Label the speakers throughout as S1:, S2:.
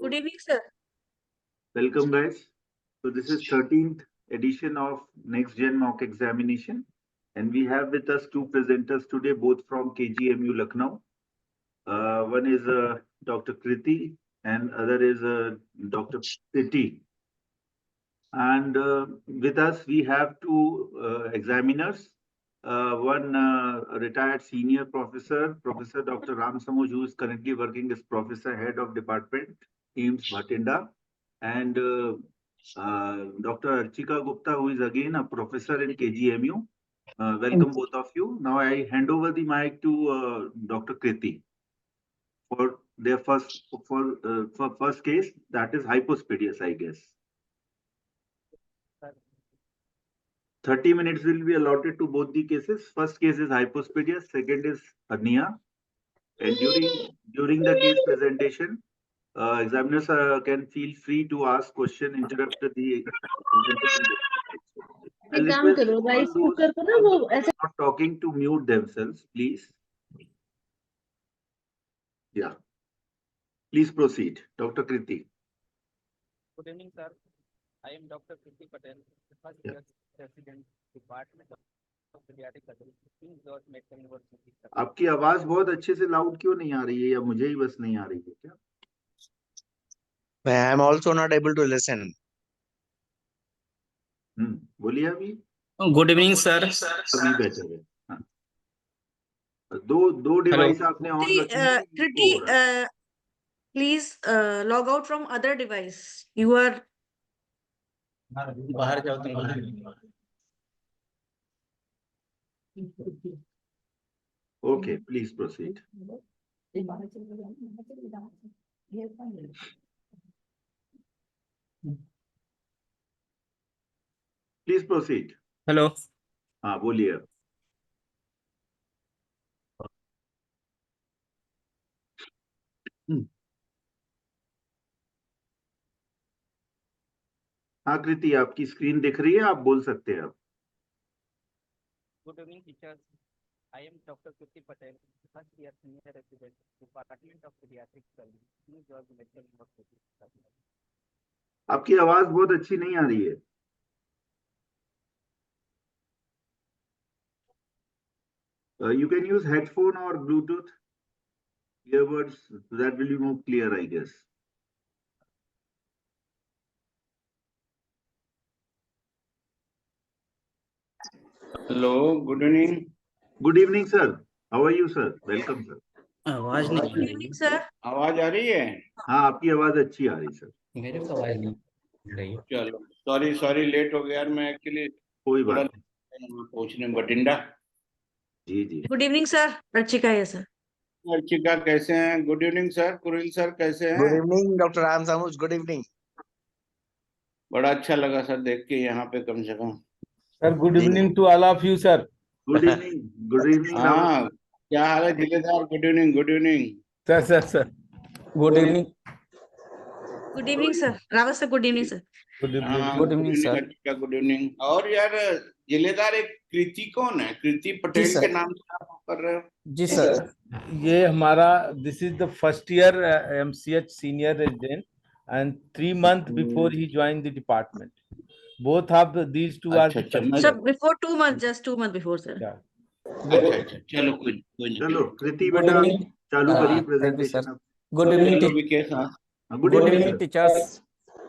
S1: Good evening, sir.
S2: Welcome, guys. So this is 13th edition of NextGen mock examination, and we have with us two presenters today, both from KGMU Lucknow. One is Dr. Kriti, and other is Dr. Priti. And with us, we have two examiners. One retired senior professor, Professor Dr. Ram Samuj, who is currently working as Professor Head of Department, AIIMS Bhatinda, and Dr. Archika Gupta, who is again a professor in KGMU. Welcome both of you. Now I hand over the mic to Dr. Kriti for their for first case, that is hypospadias, I guess. 30 minutes will be allotted to both the cases. First case is hypospadias, second is hernia. And during the case presentation, examiners can feel free to ask question, interrupt the presentation. I'll request all those not talking to mute themselves, please. Yeah. Please proceed, Dr. Kriti.
S3: Good evening, sir. I am Dr. Kriti Patel, first year resident, Department of Pediatric Surgery, King's George Medical University.
S2: आपकी आवाज बहुत अच्छे से loud क्यों नहीं आ रही है, या मुझे ही बस नहीं आ रही है क्या?
S4: I am also not able to listen.
S2: बोलिए अभी.
S3: Good evening, sir.
S2: अभी बेटर है. हाँ. दो डिवाइस आपने ऑन रखी है.
S1: Kriti, please log out from other device. You are.
S3: बाहर जाओ तुम बाहर.
S2: Okay, please proceed. Please proceed.
S3: Hello.
S2: हाँ बोलिए. हाँ कृति, आपकी स्क्रीन दिख रही है, आप बोल सकते हैं. आप.
S3: Good evening, teachers. I am Dr. Kriti Patel, first year senior resident, Department of Pediatric Surgery, King's George Medical University.
S2: आपकी आवाज बहुत अच्छी नहीं आ रही है. You can use headphone or Bluetooth earbuds. That will be more clear, I guess.
S5: Hello, good evening.
S2: Good evening, sir. How are you, sir? Welcome, sir.
S3: आवाज नहीं.
S1: Good evening, sir.
S5: आवाज आ रही है?
S2: हाँ, आपकी आवाज अच्छी आ रही, सर.
S3: मेरे को आवाज नहीं रही.
S5: चलो, सॉरी लेट हो गया यार, मैं एक्चुअली
S2: कोई बात
S5: नहीं पहुंचने बठिंडा.
S2: जी.
S1: Good evening, sir. Archika है sir.
S5: अर्चिका कैसे हैं? Good evening sir. Kuril sir कैसे हैं?
S4: Good evening, Dr. Ram Samuj. Good evening.
S5: बड़ा अच्छा लगा सर देख के यहाँ पे कम से कम.
S6: Sir, good evening to all of you, sir.
S2: Good evening.
S5: हाँ, क्या हाल है जिलेदार? Good evening.
S6: Sir. Good evening.
S1: Good evening, sir. Rawat sir, good evening, sir.
S6: Good evening.
S5: Good evening Archika, good evening. और यार जिलेदार एक कृति कौन है? कृति पटेल के नाम से आप कर रहे हो?
S6: जी सर, ये हमारा this is the first year MCH senior resident and 3 months before he joined the department. Both of these two are the first
S1: Sir,
S6: year.
S1: before 2 months, just 2 months before, sir.
S6: Yeah.
S5: अच्छा चलो कोई नहीं.
S2: चलो कृति बेटा चालू करिए presentation.
S7: Good evening,
S5: Vikesh. हाँ
S2: Good evening,
S7: teachers.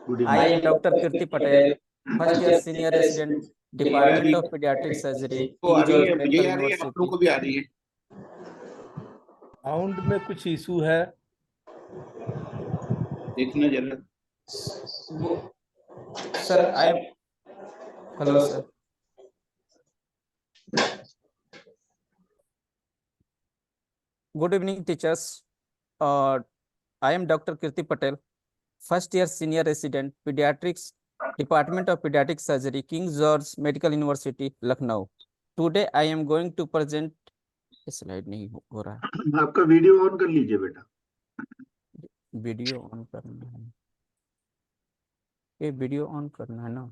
S2: Good
S7: I
S2: evening.
S7: am Dr. Kirti Patel, first year senior resident, Department of Pediatric Surgery,
S5: को आ
S7: King's
S5: रही है,
S7: George
S5: मुझे
S7: Medical
S5: आ रही है, आप लोगों को
S7: University.
S5: भी आ रही है.
S6: साउंड में कुछ इशू है.
S5: देखना जरा.
S7: Sir, I am. Hello, sir. Good evening, teachers. I am Dr. Kirti Patel, first year senior resident, Pediatrics, Department of Pediatric Surgery, King's George Medical University, Lucknow. Today I am going to present. Slide नहीं हो रहा है.
S2: आपका video on कर लीजिए बेटा.
S7: Video on करना है. ये वीडियो ऑन करना है ना.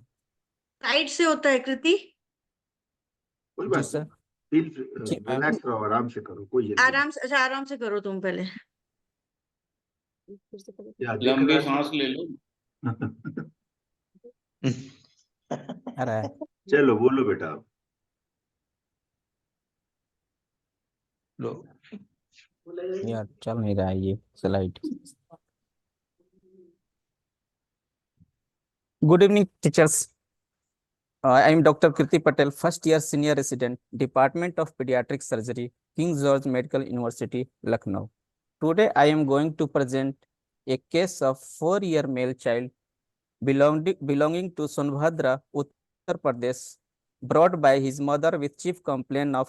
S1: साइड से होता है कृति.
S2: कोई बात नहीं. रिलैक्स रहो, आराम से करो, कोई जल्दी.
S1: आराम से करो तुम पहले.
S2: क्या देख
S5: लंबी
S2: रहा
S5: सांस ले लो।
S7: अरे
S2: चलो बोलो बेटा आप।
S4: लो
S7: यार चल नहीं रहा है ये slide. Good evening, teachers. I am Dr. Kirti Patel, first year senior resident, Department of Pediatric Surgery, King George Medical University, Lucknow. Today, I am going to present a case of 4-year male child belonging to Sonbhadra, Uttar Pradesh, brought by his mother with chief complaint of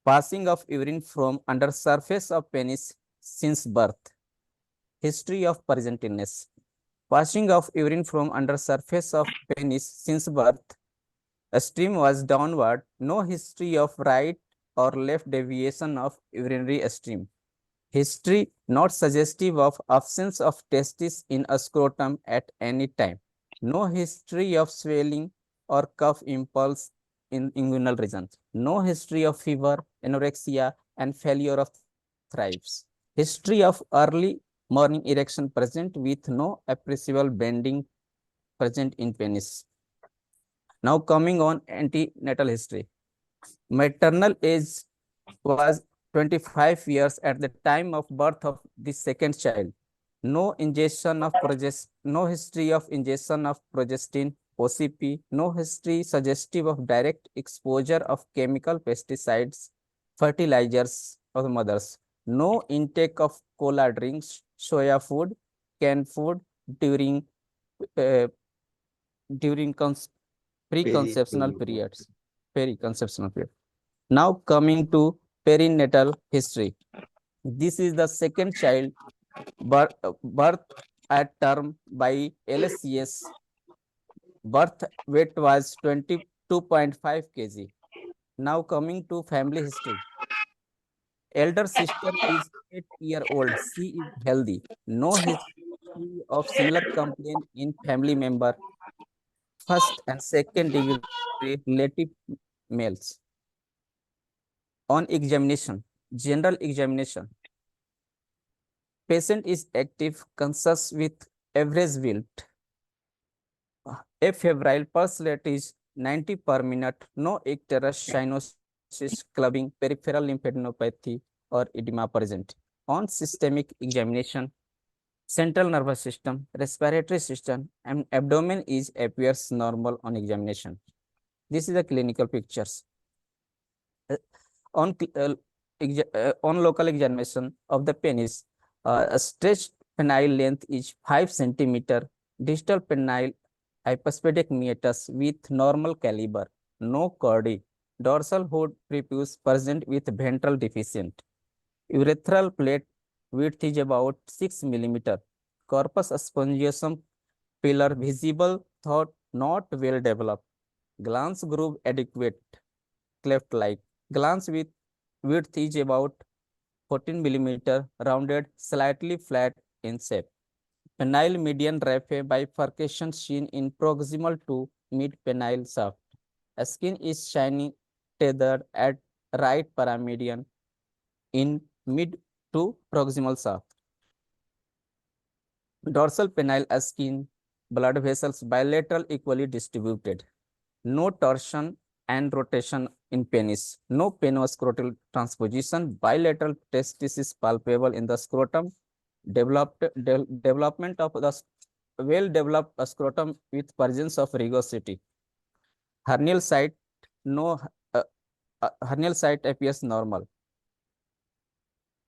S7: passing of urine from under surface of penis since birth. History of present illness. Passing of urine from under surface of penis since birth. A stream was downward, no history of right or left deviation of urinary stream. History not suggestive of absence of testis in a scrotum at any time. No history of swelling or cough impulse in inguinal regions. No history of fever, anorexia, and failure of thrives. History of early morning erection present with no appreciable bending present in penis. Now coming on antenatal history. Maternal age was 25 years at the time of birth of the second child. No ingestion of no history of ingestion of progestin, OCP, no history suggestive of direct exposure of chemical pesticides, fertilizers of the mothers. No intake of cola drinks, soya food, canned food during uh, during preconceptional periods. Periconceptional period. Now coming to perinatal history. This is the second child birth at term by LSCS. Birth weight was 22.5 kg. Now coming to family history. Elder sister is 8-year-old. She is healthy. No history of similar complaint in family member. First and second degree relative males. On examination, general examination. Patient is active, conscious with average weight. A febrile pulse rate is 90 per minute, no icterus, cyanosis, clubbing, peripheral lymphadenopathy, or edema present. On systemic examination, central nervous system, respiratory system, and abdomen appears normal on examination. This is the clinical pictures. On local examination of the penis, a stretched penile length is 5 centimeter, distal penile hypospadic meatus with normal caliber, no chordae, dorsal hood prepuce present with ventral deficient. Urethral plate width is about 6 millimeter. Corpus spongiosum pillar visible, thought not well developed. Glans groove adequate, cleft like. Glans with width is about 14 millimeter, rounded, slightly flat in shape. Penile median raphe bifurcation seen in proximal to mid penile shaft. Skin is shiny, tethered at right paramedian in mid to proximal shaft. Dorsal penile skin, blood vessels bilateral equally distributed. No torsion and rotation in penis. No penoscrotal transposition. Bilateral testis is palpable in the scrotum. Development of the well-developed scrotum with presence of rugosity. Hernial site, no hernial site appears normal.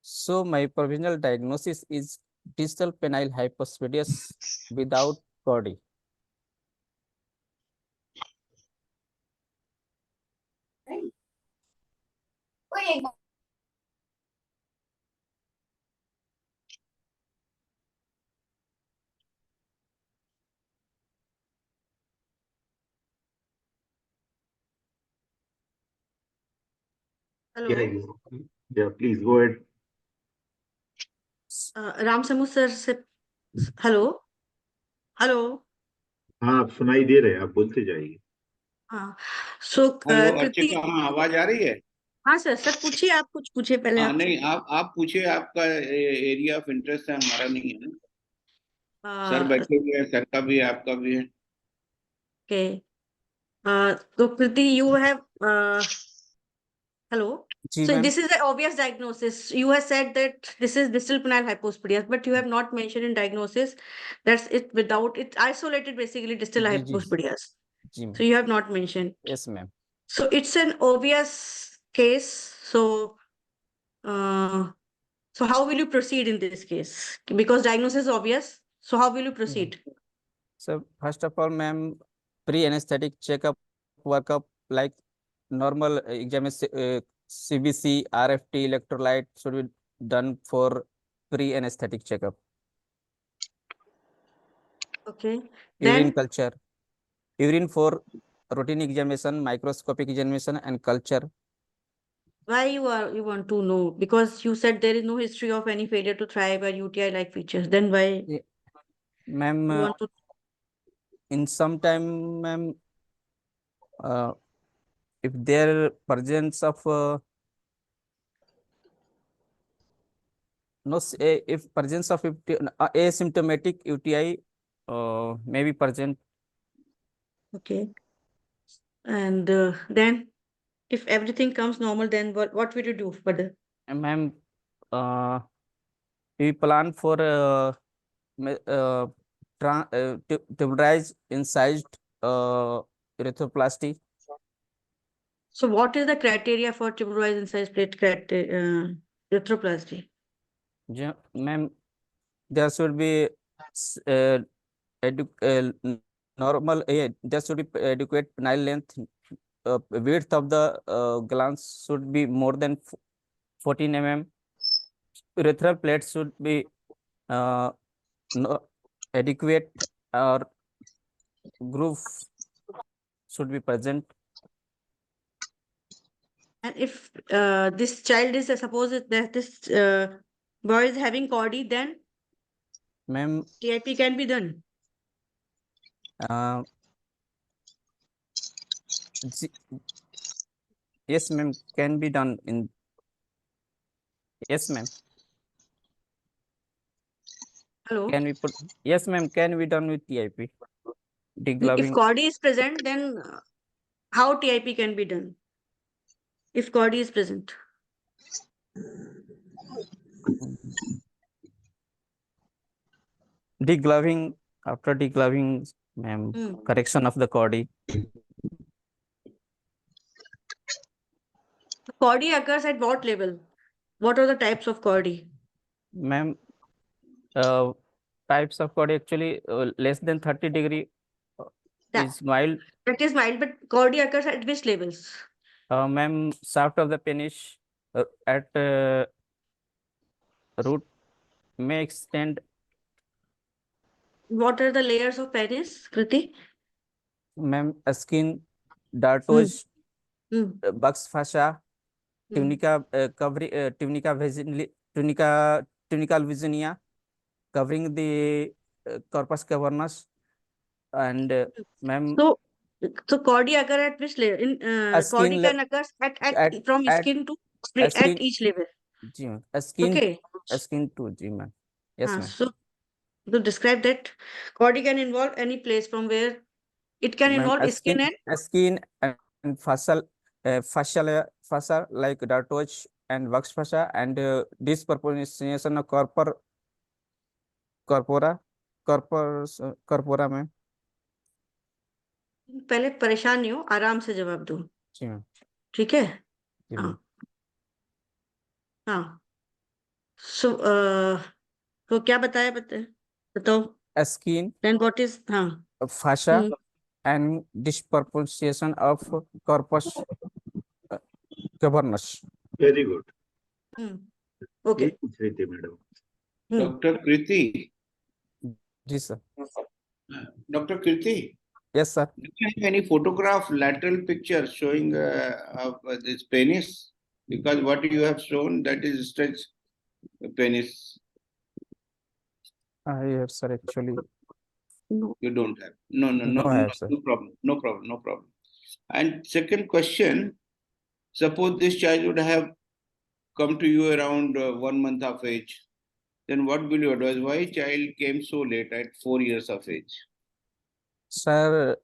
S7: So my provisional diagnosis is distal penile hypospadias without chordae.
S1: Hello.
S2: Yeah, please go ahead.
S1: Ram Samuh sir से hello hello
S2: हाँ आप सुनाई दे रहे हैं, आप बोलते जाइए।
S1: हाँ सो
S5: हेलो, अच्छे
S1: कृति
S5: से हाँ, आवाज आ रही है?
S1: हाँ सर, सर पूछिए, आप कुछ पूछिए पहले
S5: हाँ
S1: आप।
S5: नहीं, आप पूछिए, आपका एरिया ऑफ इंटरेस्ट है, हमारा नहीं है ना। सर बैठे हुए हैं, सर का भी है, आपका भी है।
S1: ओके, तो कृति, you have hello.
S7: जी
S1: So
S7: ma'am.
S1: this is the obvious diagnosis. You have said that this is distal penile hypospadias, but you have not mentioned in diagnosis that's it without it's isolated basically distal
S7: जी
S1: hypospadias.
S7: जी
S1: So
S7: ma'am.
S1: you have not mentioned.
S7: Yes ma'am.
S1: So it's an obvious case. Uh, so how will you proceed in this case? Because diagnosis is obvious. So how will you proceed?
S7: So first of all, ma'am, pre-anesthetic checkup workup like normal examination, CBC, RFT, electrolyte should be done for pre-anesthetic checkup.
S1: Okay.
S7: Urine
S1: Then
S7: culture, urine for routine examination, microscopic examination, and culture.
S1: why you want to know? Because you said there is no history of any failure to thrive or UTI like features. Then why
S7: Yeah. Ma'am,
S1: you want to?
S7: in some time, ma'am, uh, if there presence of no, if presence of asymptomatic UTI may be present.
S1: Okay. And then if everything comes normal, then what will you do further?
S7: Ma'am, uh, we plan for tuberized incised erythroplasty.
S1: So what is the criteria for tuberous incised plate arthroplasty?
S7: Yeah, ma'am, there should be uh, normal, there should be adequate penile length. Width of the glands should be more than 14 mm. Urethral plates should be uh, no, adequate or groove should be present.
S1: And if this child is suppose that this boy is having cordy, then
S7: Ma'am,
S1: TIP can be done.
S7: uh, yes, ma'am, can be done in. Yes, ma'am.
S1: Hello.
S7: Can we put? Yes, ma'am. Can be done with TIP.
S1: If
S7: Degloving.
S1: cordy is present, then how TIP can be done? If cordy is present.
S7: Degloving. After degloving, ma'am, correction of the cordy.
S1: Cordy occurs at what level? What are the types of cordy?
S7: Ma'am, types of cordy actually less than 30 degree
S1: Yeah,
S7: is mild.
S1: that is mild, but cordy occurs at which levels?
S7: Ma'am, shaft of the penis at root may extend.
S1: What are the layers of penis, Kriti?
S7: Ma'am, skin, dartos,
S1: Hmm.
S7: bucks fascia, tunica covering tunical viginia covering the corpus cavernous, and ma'am,
S1: So cordy occur at which level? Cordy
S7: skin
S1: can occur at from
S7: at
S1: skin to at
S7: skin.
S1: each level.
S7: जी ma'am, skin
S1: Okay.
S7: to जी ma'am. Yes ma'am.
S1: So to describe that, cordy can involve any place from where it can
S7: Ma'am,
S1: involve skin and
S7: skin and fascia like dartos and wax fascia and disproportionation of corpora में.
S1: पहले परेशान नहीं हो, आराम से जवाब दो.
S7: जी ma'am.
S1: ठीक है?
S7: जी
S1: हाँ.
S7: मैम.
S1: हाँ. So तो क्या बताओ.
S7: Skin,
S1: Then what is हाँ.
S7: fascia and disproportionation of corpus cavernous.
S2: Very good.
S1: Okay.
S2: ये पूछ रहे थे मैडम.
S5: डॉक्टर कृति,
S7: जी sir.
S5: Doctor Kriti,
S7: Yes sir.
S5: do you have any photograph, lateral picture showing of this penis? Because what you have shown, that is stretch penis.
S7: Yes sir, actually
S1: No.
S5: You don't have. No
S7: No, I have, sir.
S5: problem. No problem. And second question, Suppose this child would have come to you around 1 month of age, then what will you advise? Why child came so late at 4 years of age?
S7: Sir,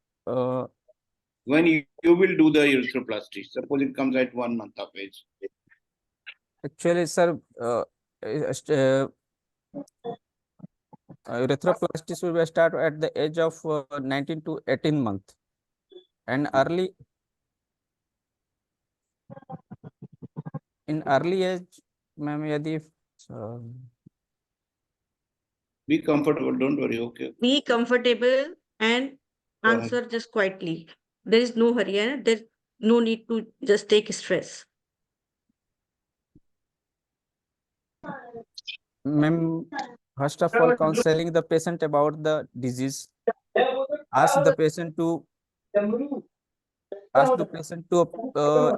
S5: When you will do the erythroplasty, suppose it comes at 1 month of age.
S7: actually, sir, erythroplasty should be start at the age of 19 to 18 month, and in early age, ma'am, यदि
S5: Be comfortable, don't worry, okay.
S1: Be comfortable and
S5: Go ahead.
S1: answer just quietly. There is no hurry, and there's no need to just take stress.
S7: ma'am, first of all, counseling the patient about the disease. Ask the patient to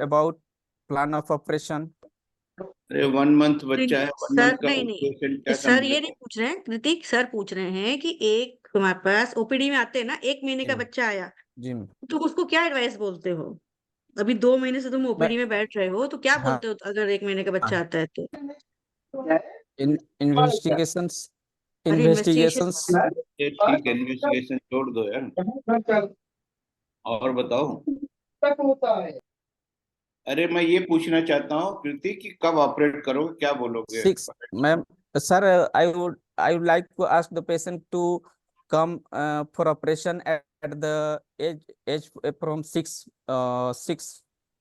S7: about plan of operation.
S5: अरे 1 month बच्चा है, 1
S1: sir
S5: month का
S1: नहीं नहीं
S5: patient क्या
S1: sir ये
S5: समझेगा?
S1: नहीं पूछ रहे हैं, कृतिक सर पूछ रहे हैं कि एक हमारे पास ओपीडी में आते हैं ना, 1 महीने का
S7: जी।
S1: बच्चा आया,
S7: जी मैम।
S1: तुम उसको क्या एडवाइस बोलते हो? अभी 2 महीने से तुम ओपीडी में बैठ रहे हो, तो क्या
S7: हाँ।
S1: बोलते हो अगर 1 महीने का बच्चा आता है तो?
S7: इन्वेस्टिगेशंस
S1: अरे
S7: इन्वेस्टिगेशंस
S5: ये ठीक है, इन्वेस्टिगेशन छोड़ दो यार, और बताओ। अरे मैं ये पूछना चाहता हूँ कृति कि कब ऑपरेट करोगे, क्या बोलोगे?
S7: 6 ma'am, sir, I would like to ask the patient to come for operation at the age from 6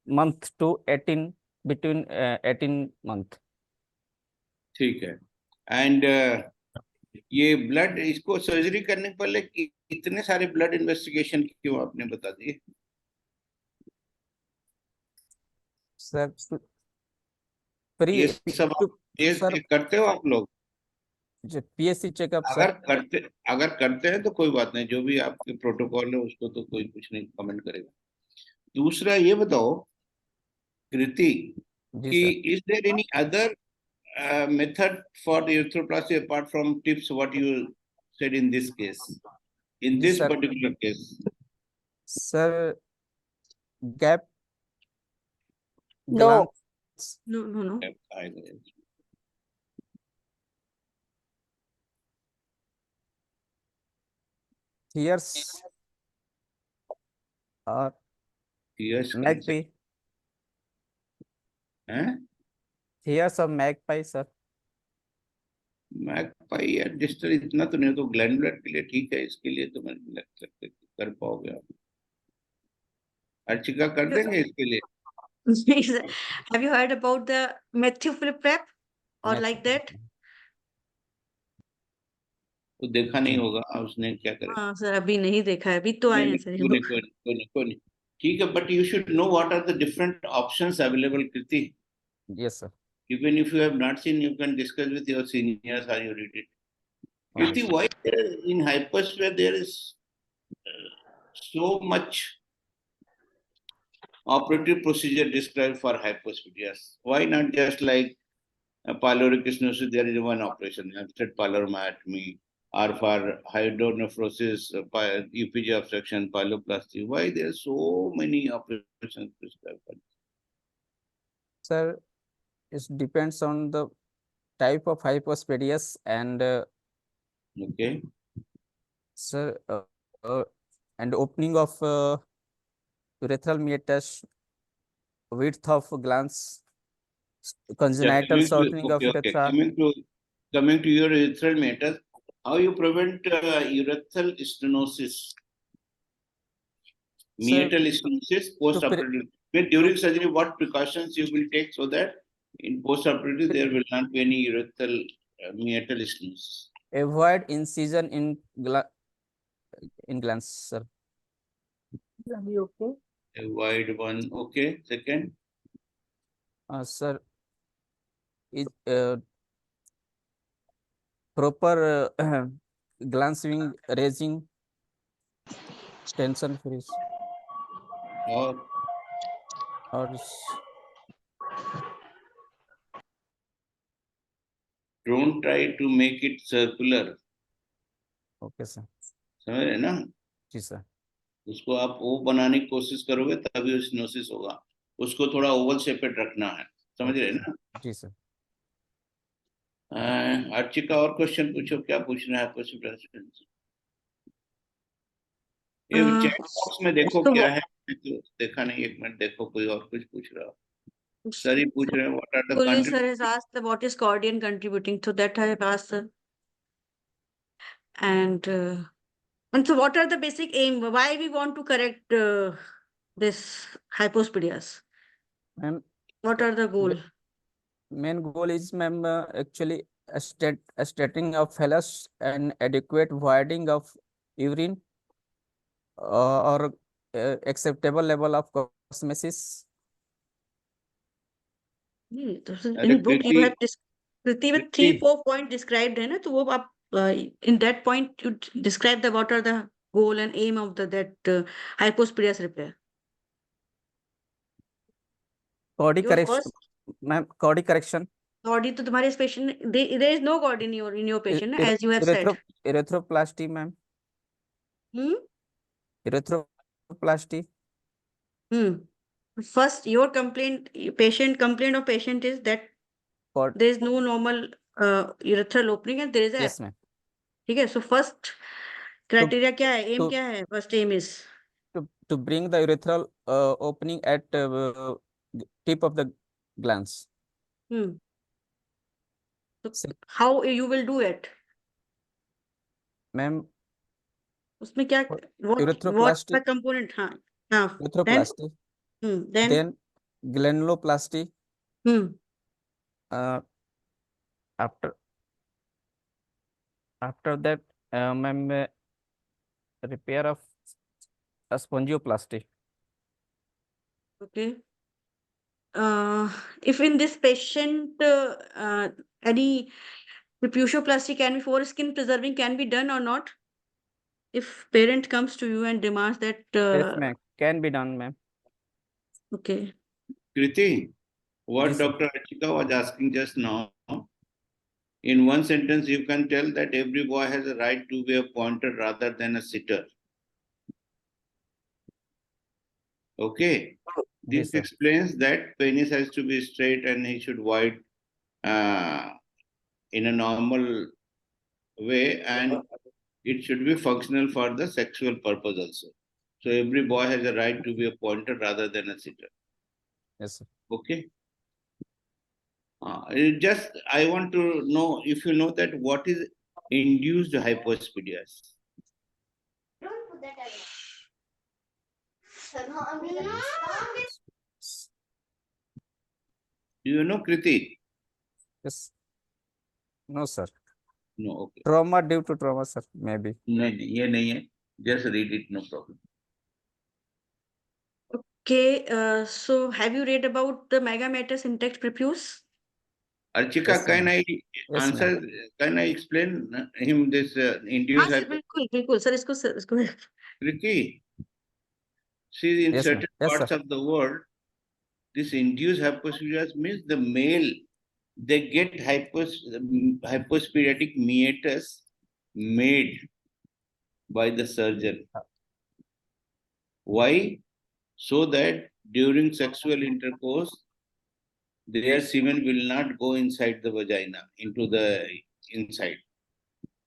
S7: month to 18, between 18 month.
S5: ठीक है। एंड ये ब्लड, इसको सर्जरी करने के पहले इतने सारे ब्लड इन्वेस्टिगेशन क्यों आपने बता दिए?
S7: Sir,
S5: ये सब
S7: sir,
S5: करते हो आप लोग?
S7: PSC चेकअप
S5: अगर करते हैं तो कोई बात नहीं, जो भी आपके प्रोटोकॉल है उसको तो कोई कुछ नहीं कमेंट करेगा। दूसरा ये बताओ कृति कि is there any other method for the erythroplasty apart from tips what you said in this case, in this
S7: sir.
S5: particular case?
S7: Sir, gap
S1: No.
S7: glance.
S1: No.
S7: Here's
S5: Yes,
S7: magpie. Here's a magpie, sir.
S5: Magpie या distal इतना तो नहीं, तो glandular के लिए ठीक है, इसके लिए तो मैं लग सकते कर पाओगे आप। अर्चिका कर देंगे इसके लिए।
S1: Have you heard about the Matthew Philip prep or like that?
S5: वो देखा नहीं होगा, उसने क्या करेगा?
S1: हाँ सर, अभी नहीं देखा है, अभी तो आए हैं सर।
S5: कोई नहीं, ठीक है, but you should know what are the different options available Kriti.
S7: Yes, sir.
S5: Even if you have not seen, you can discuss with your seniors or you read it. Kriti, why in hyposphere there is so much operative procedure described for hypospadias? Why not just like pyloric stenosis, there is one operation, abstract pyloromyotomy, or for hydronephrosis, UPG obstruction, pyloplasty? Why there are so many operations prescribed for this?
S7: Sir, it depends on the type of hypospadias and
S5: Okay.
S7: sir, and opening of urethral meatus, width of glans, congenital shortening of urethra.
S5: Coming to your urethral meatus, how you prevent urethral stenosis? Meatal stenosis post-operative. During surgery, what precautions you will take so that in post-operative there will not be any urethral meatal stenosis?
S7: Avoid incision in glans, sir.
S1: Okay.
S5: Avoid one. Okay. Second.
S7: Sir, is proper glans wing raising, tension free, or
S5: don't try to make it circular.
S7: Okay, sir.
S5: समझ रहे ना?
S7: जी sir.
S5: उसको आप वो बनाने की कोशिश करोगे तभी स्टेनोसिस होगा। उसको थोड़ा ओवल शेपेड रखना है, समझ रहे हैं ना?
S7: जी सर।
S5: अर्चिका और क्वेश्चन पूछो, क्या पूछना है हाइपोस्पिडियास? ये चैट बॉक्स में देखो
S1: so
S5: क्या है, तो देखा नहीं, एक मिनट देखो, कोई और कुछ पूछ रहा हो। सर ही पूछ रहे हैं what are the
S1: Police
S5: country.
S1: sir has asked what is Cordian contributing, so that I have asked sir. And so what are the basic aim? Why we want to correct this hypospadias?
S7: Ma'am,
S1: What are the goal?
S7: main goal is, ma'am, actually stating of phallus and adequate voiding of urine or acceptable level of cosmesis.
S1: In the book you have Kriti with 3-4 point described है ना, तो वो आप in that point you describe the what are the goal and aim of that hypospadias repair.
S7: Cody
S1: Your
S7: correction,
S1: first
S7: ma'am. Cody correction.
S1: Cody तो तुम्हारे patient there is no cord in your patient ना, as you have said.
S7: Erythroplasty, ma'am. Erythroplasty.
S1: First, your complaint, complaint of patient is that
S7: Cord.
S1: there is no normal urethral opening and there is a.
S7: Yes, ma'am.
S1: ठीक है, so first criteria क्या है, aim क्या है? First aim is
S7: to bring the urethral opening at tip of the glans.
S1: So how you will do it?
S7: Ma'am,
S1: उसमें क्या what
S7: Erythroplasty.
S1: the component? हाँ हाँ.
S7: Erythroplasty.
S1: Then
S7: Granuloplasty. After that, ma'am, repair of spongioplasty.
S1: Okay. If in this patient any prepucioplasty can be foreskin preserving can be done or not? If parent comes to you and demands that.
S7: Yes, ma'am. Can be done, ma'am.
S1: Okay.
S5: Kriti, what
S7: Yes, sir.
S5: Dr. Archika was asking just now, in one sentence you can tell that every boy has a right to be a pointer rather than a sitter. Okay.
S7: Yes,
S5: This
S7: sir.
S5: explains that penis has to be straight and he should wide in a normal way, and it should be functional for the sexual purpose also. So every boy has a right to be a pointer rather than a sitter.
S7: Yes, sir.
S5: Okay. I want to know if you know that what is induced hypospadias. Do you know, Kriti?
S7: Yes. No, sir.
S5: No, okay.
S7: Trauma due to trauma, sir. Maybe.
S5: नहीं, ये नहीं है. Just read it, no problem.
S1: Okay, so have you read about the megameter intact prepuce?
S5: Archika,
S7: Yes,
S5: can
S7: ma'am.
S5: I
S7: Yes,
S5: answer?
S7: ma'am.
S5: Can I explain him this induced
S1: हाँ
S5: hypospadias?
S1: बिल्कुल sir इसको
S5: Kriti, see, in
S7: Yes, ma'am.
S5: certain
S7: Yes,
S5: parts
S7: sir.
S5: of the world, this induced hypospadias means the male, they get hypospadiatic meatus made by the surgeon. Why? So that during sexual intercourse, their semen will not go inside the vagina, into the inside.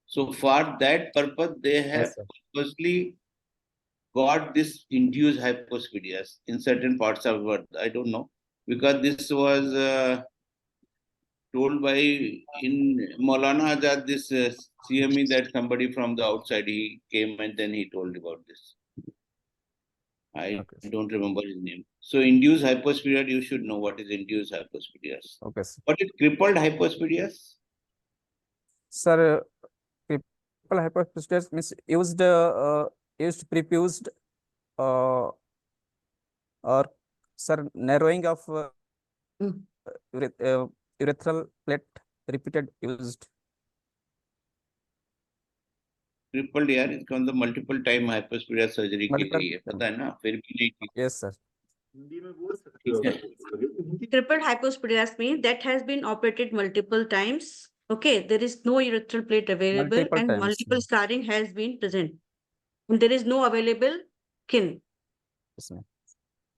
S5: So for that purpose, they have
S7: Yes, sir.
S5: purposely got this induced hypospadias in certain parts of the world. I don't know, because this was told by in Maulana Azad, this CME, that somebody from the outside, he came and then he told about this. I don't remember his name. So induced hypospadias, you should know what is induced hypospadias.
S7: Okay, sir.
S5: What is crippled hypospadias?
S7: Sir, cripple hypospadias means used prepused or sir, narrowing of urethral plate repeated used.
S5: Crippled यार, इसका मतलब multiple time hypospadias surgery के
S7: Multiple
S5: लिए, पता है ना, फिर भी नहीं ठीक.
S7: Yes, sir.
S2: हिंदी में बोल सकते हो.
S1: Crippled hypospadias means that has been operated multiple times. Okay, there is no urethral plate available
S7: Multiple
S1: and
S7: times,
S1: multiple
S7: ma'am.
S1: scarring has been present. And there is no available kin.
S7: Yes, ma'am.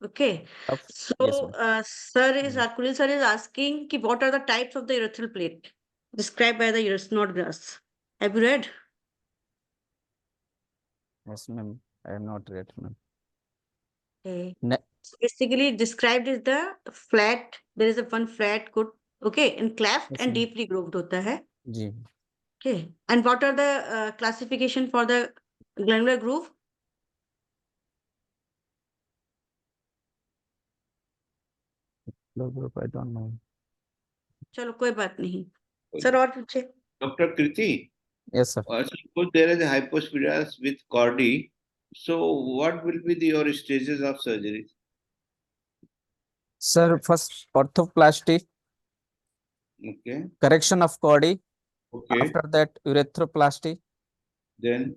S1: Okay.
S7: Yes,
S1: So,
S7: ma'am.
S1: Kulil sir is asking ki what are the types of the urethral plate described by the Snodgrass? Have you read?
S7: Yes, ma'am. I have not read, ma'am.
S1: Okay.
S7: Ne
S1: Basically described is the flat, there is a one flat good, okay, and cleft
S7: yes,
S1: and
S7: ma'am.
S1: deeply grooved hota hai.
S7: Ji
S1: Okay. And what are the classification for the glandular groove?
S7: I don't know.
S1: चलो कोई बात नहीं sir और पूछे.
S5: Dr. Kriti,
S7: Yes, sir.
S5: suppose there is a hypospadias with cordy, so what will be your stages of surgery?
S7: Sir, first orthoplasty,
S5: Okay,
S7: correction of Cody.
S5: okay,
S7: After that, urethroplasty,
S5: then,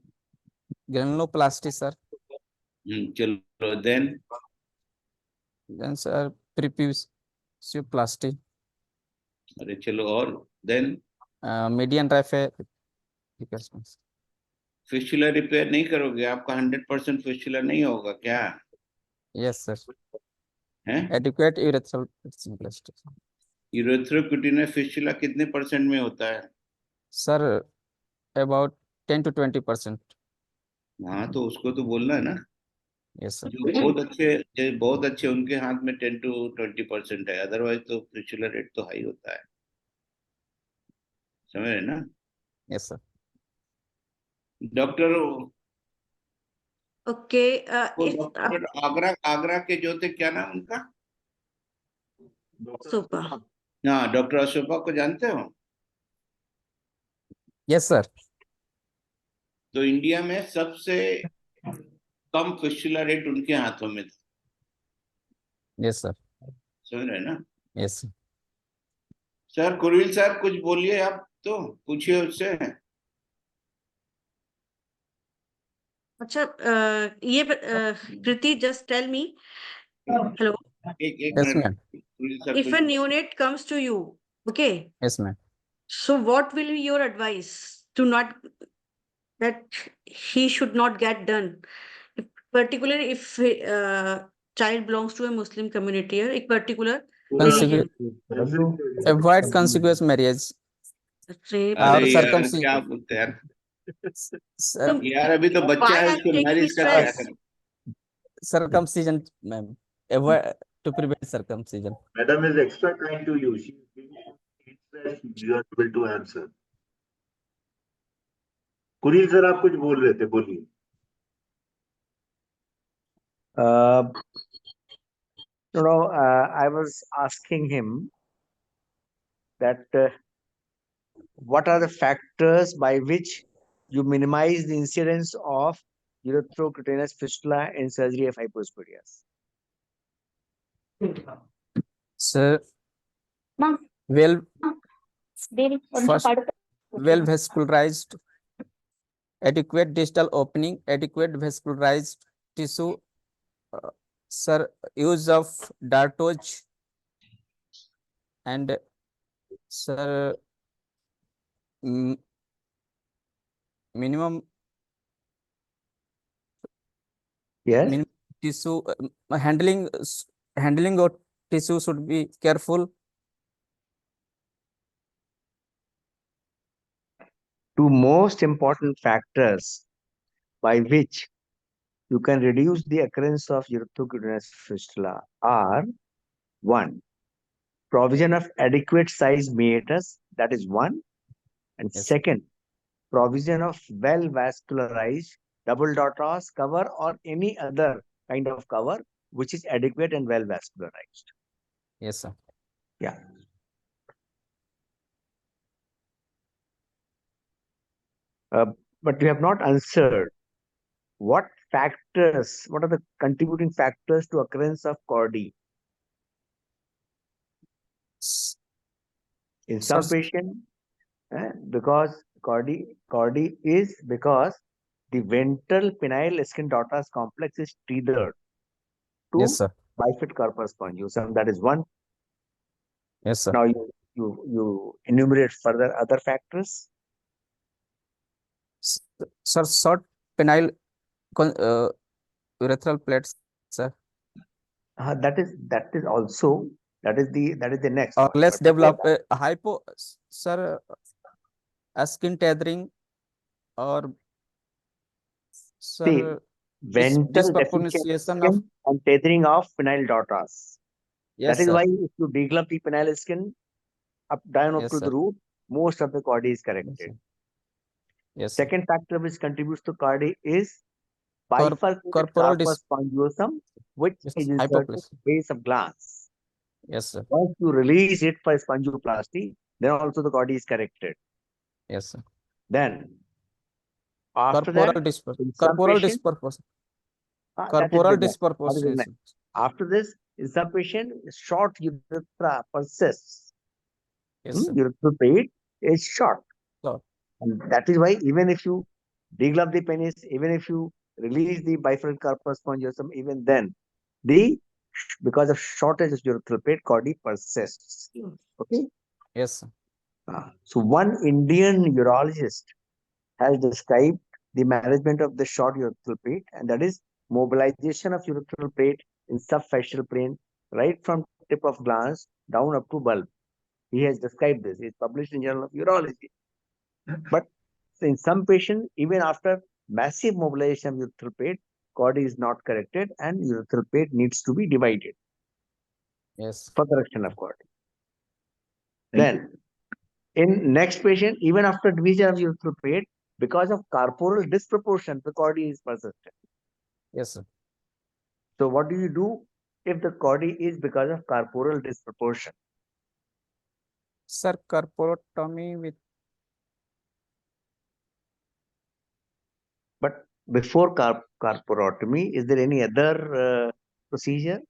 S7: granuloplasty, sir.
S5: chalo, then,
S7: Sir, preputioplasty,
S5: अरे चलो और then
S7: median raphe.
S5: Fistula repair नहीं करोगे? आपका 100% fistula नहीं होगा क्या?
S7: Yes, sir.
S5: हैं?
S7: Adequate urethral plasty.
S5: यूरेथ्रोक्यूटिनस फिस्टुला कितने % में होता है?
S7: Sir, about 10 to 20%.
S5: हाँ, तो उसको तो बोलना है ना.
S7: Yes, sir.
S5: जो बहुत अच्छे उनके हाथ में 10 to 20% है, अदरवाइज तो फिस्टुला रेट तो हाई होता है. समझ रहे ना?
S7: Yes, sir.
S5: Doctor
S1: Okay.
S5: Doctor Agra के जो थे, क्या नाम उनका?
S1: Super.
S5: हाँ, डॉक्टर अशोका को जानते हो?
S7: Yes, sir.
S5: तो इंडिया में सबसे कम फिस्टुला रेट उनके हाथों में था.
S7: Yes, sir.
S5: समझ रहे ना?
S7: Yes, sir.
S5: Sir Kuruvilla sir कुछ बोलिए, आप तो पूछिए उससे.
S1: अच्छा ये Kriti just tell me. Hello.
S5: एक
S7: Yes,
S5: मिनट,
S7: ma'am.
S5: Kuruvilla sir
S1: If a neonate comes to you, okay,
S7: Yes, ma'am.
S1: so what will be your advice to not that he should not get done, particularly if child belongs to a Muslim community or a particular religion.
S7: Avoid conspicuous marriage
S1: अरे
S7: or
S5: अरे यार
S7: circumcision.
S5: क्या बोलते हैं यार.
S7: Sir,
S5: यार अभी तो बच्चा
S1: Why
S5: है,
S1: are you
S5: उसको
S1: taking
S5: मैरिज का क्या
S1: stress?
S5: करें?
S7: circumcision, ma'am. Avoid to prevent circumcision.
S2: Madam is extra kind to you. She is giving interest. You are able to answer. Kuruvilla sir आप कुछ बोल रहे थे, बोलिए.
S8: I was asking him that what are the factors by which you minimize the incidence of urethrocuteneous fistula in surgery of hypospadias?
S7: Sir, well, first, well vascularized, adequate distal opening, adequate vascularized tissue, sir, use of Dartoge, and sir, minimum
S8: Yes.
S7: minimum tissue handling of tissue should be careful.
S8: Two most important factors by which you can reduce the occurrence of urethrocuteneous fistula are: one, provision of adequate size meatus, that is one, and
S7: Yes.
S8: second, provision of well vascularized double Dartois cover or any other kind of cover which is adequate and well vascularized.
S7: Yes, sir.
S8: Yeah. But you have not answered what factors, what are the contributing factors to occurrence of cordy? In some
S7: Sir,
S8: patient, because cordy is because the ventral penile skin Dartois complex is tethered to
S7: yes, sir.
S8: bifid corpus spongiosum. That is one.
S7: Yes, sir.
S8: Now you enumerate further other factors.
S7: Sir, short penile urethral plates, sir.
S8: That is also that is the next one.
S7: Let's
S8: But before
S7: develop a hypo, sir, skin tethering or
S8: see,
S7: sir,
S8: ventral deficient
S7: disproportionation of,
S8: skin and tethering of penile daughters.
S7: yes,
S8: That is
S7: sir.
S8: why if you deglove the penile skin up down up
S7: Yes,
S8: to
S7: sir.
S8: the root, most of the cardi is
S7: Yes,
S8: corrected.
S7: sir. Yes, sir.
S8: Second factor which contributes to cardi is bifurcated
S7: Corporal
S8: carpus spongiosum, which is inserted at
S7: hypoplasia.
S8: the base of glans.
S7: Yes, sir.
S8: Once you release it for spongioplasty, then also the cardi is corrected.
S7: Yes, sir.
S8: Then after that, in some
S7: Corporal
S8: patient, that is
S7: corporal
S8: the next. That is the next.
S7: disproportionation.
S8: After this, in some patient, short urethra persists.
S7: Yes, sir.
S8: Urethral plate is short.
S7: So,
S8: And that is why even if you deglove the penis, even if you release the bifurcated corpus spongiosum, even then, the because of shortage of urethral plate, cardi persists. Okay.
S7: yes, sir.
S8: So one Indian urologist has described the management of the short urethral plate, and that is mobilization of urethral plate in subfascial plane, right from tip of glans down up to bulb. He has described this. It's published in Journal of Urology. But in some patients, even after massive mobilization of urethral plate, cord is not corrected and urethral plate needs to be divided
S7: Yes.
S8: for correction of cord.
S2: Thank
S8: Then, in next patient, even after division of urethral plate, because of corporal disproportion, the cord is persistent.
S7: Yes, sir.
S8: So, what do you do if the cord is because of corporal disproportion?
S7: Sir, corporotomy with,
S8: But before corporotomy, is there any other procedure?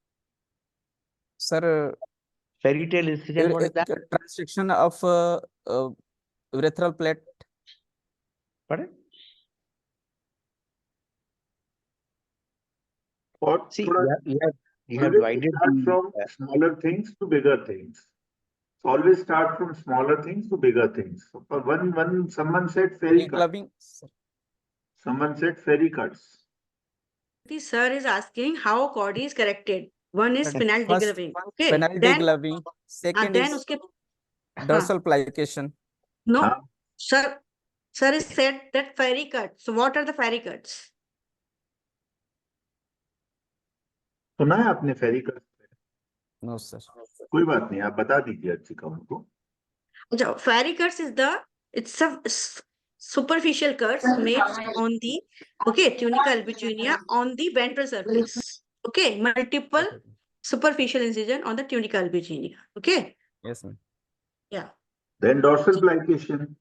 S7: sir,
S8: Fairy tale incision, what is that?
S7: transaction of urethral plate.
S8: Pardon?
S2: Or
S8: See,
S2: thoda,
S8: you have
S2: always
S8: divided
S2: start
S8: the
S2: from smaller things to bigger things. So always start from smaller things to bigger things. So for someone said fairy cut.
S7: Degloving.
S2: Someone said fairy cuts.
S1: The sir is asking how cord is corrected. One is penile
S7: First,
S1: degloving. Okay.
S7: penile degloving. Second
S1: Then
S7: is
S1: uske
S7: dorsal plication.
S1: no,
S2: हाँ,
S1: sir is said that fairy cut. So what are the fairy cuts?
S2: सुना है आपने fairy cut?
S7: No, sir.
S2: कोई बात नहीं, आप बता दीजिए अच्छी खबर को.
S1: So fairy cuts is it's a superficial cuts made on the tunica albuginea on the ventral surface. Okay, multiple superficial incision on the tunica albuginea. Okay.
S7: Yes, ma'am.
S1: Yeah.
S2: Then dorsal plication.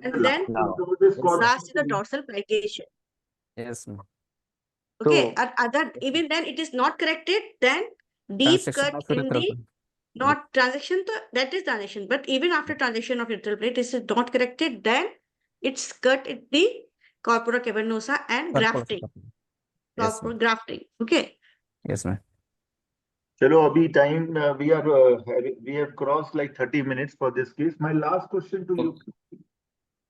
S1: And then last is the dorsal plication.
S7: Yes, ma'am.
S1: Okay.
S8: So,
S1: Other even then it is not corrected. Then deep
S7: Transection
S1: cut
S7: of
S1: in
S7: urethral
S1: the
S7: plate.
S1: not transaction. That is transaction. But even after transaction of urethral plate is not corrected. Then it's cut in the corpora cavernosa and grafting.
S7: Yes,
S1: Corpora
S7: ma'am.
S1: grafting. Okay.
S7: Yes, ma'am.
S2: चलो अभी time we have crossed like 30 minutes for this case. My last question to you.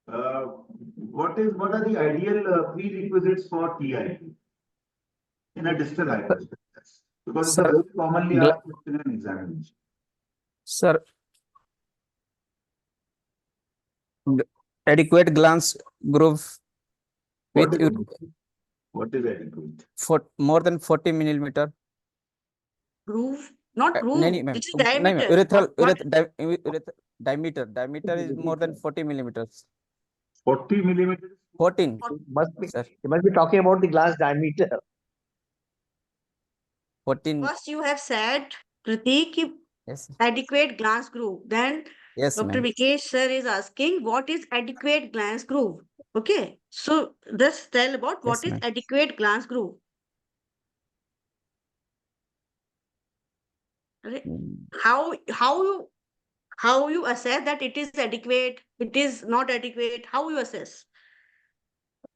S2: What are the ideal prerequisites for TI in a distal hypospadias? Because it's a
S7: Sir,
S2: very commonly asked question in examination.
S7: sir, adequate glance groove
S2: What
S7: with
S2: is what is adequate?
S7: for more than 40 millimeter.
S1: Groove. Not
S7: नहीं
S1: groove.
S7: नहीं ma'am.
S1: It is
S7: नहीं ma'am.
S1: diameter.
S7: Diameter is more than 40 millimeters.
S2: 40 millimeters?
S7: 14, sir.
S8: you must be talking about the glass diameter.
S7: 14.
S1: First you have said, Pratik,
S7: Yes,
S1: adequate glance groove. Then
S7: yes,
S1: Dr.
S7: ma'am.
S1: Vikesh sir is asking what is adequate glance groove. Okay. So let's tell about what
S7: Yes,
S1: is
S7: ma'am.
S1: adequate glance groove. Right? How you assess that it is adequate, it is not adequate, how you assess?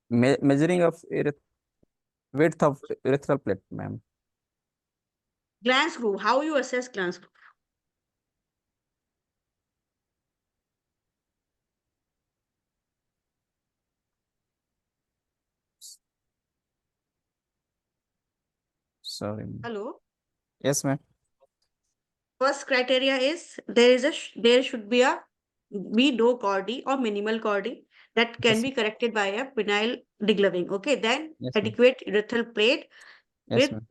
S7: Measuring of width of urethral plate, ma'am.
S1: Glance groove, how you assess glance groove?
S7: Sorry.
S1: Hello?
S7: Yes, ma'am.
S1: First criteria is there should be no chordy or minimal chordy that can
S7: Yes,
S1: be corrected by a penile degloving. Okay, then
S7: yes, ma'am.
S1: adequate urethral plate
S7: Yes,
S1: with
S7: ma'am.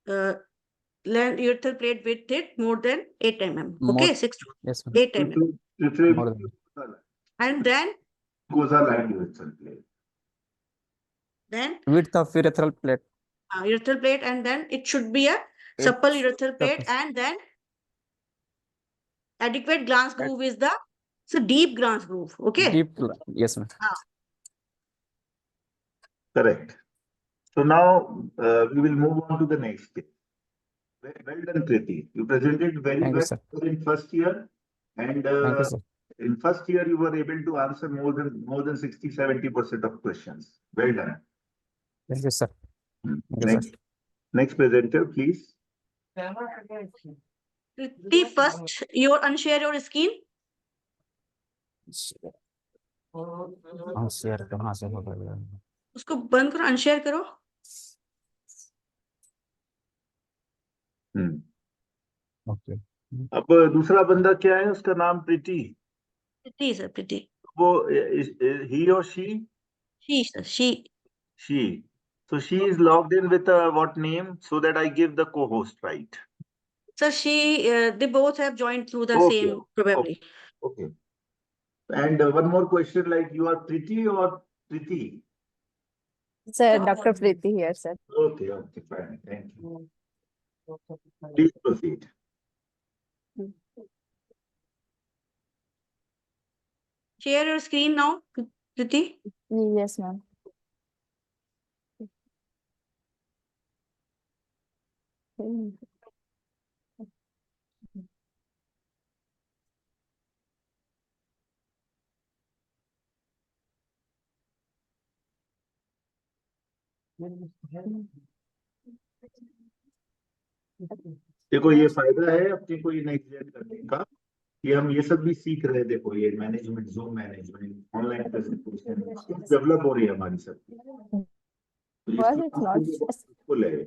S1: uh, urethral plate width it more than 8 mm.
S7: More.
S1: Okay, 6 to
S7: Yes, ma'am.
S1: 8 mm.
S7: More than.
S1: And then
S7: Width of urethral plate.
S1: urethral plate, and then it should be a
S7: It's
S1: supple urethral plate,
S7: tough.
S1: and then adequate glans
S7: That-
S1: groove is the deep glans groove. Okay.
S7: Deep. Yes, ma'am.
S2: Correct. So now we will move on to the next case. Well done, Kriti. You presented very
S7: Thank you,
S2: well
S7: sir.
S2: in first year, and
S7: Thank you, sir.
S2: in first year you were able to answer more than 60-70% of questions. Well done.
S7: Thank you, sir. Thank you, sir.
S2: Next presenter, please.
S1: Kriti, first your unshare your screen.
S7: हाँ, share कहाँ से होगा?
S1: उसको बंद करो, unshare करो.
S7: Okay.
S2: अब दूसरा बंदा क्या है? उसका नाम प्रीति.
S1: प्रीति सर, प्रीति.
S2: वो he or she?
S1: She sir, she.
S2: She. So she is logged in with what name, so that I give the co-host, right?
S1: Sir, they both have joined through the
S2: Okay.
S1: same probably.
S2: Okay. And one more question, like you are Priti or Priti?
S9: Sir, Dr. Preeti here, sir.
S2: Okay, okay, fine. Thank you. Please proceed.
S1: Share your screen now, Kriti.
S9: Yes, ma'am.
S2: देखो ये फायदा है अपने को ये next gen करने का कि हम ये सब भी सीख रहे हैं. देखो ये management, zoom management, online presentation develop हो रही है हमारी सब.
S9: Was it not?
S2: फुल है.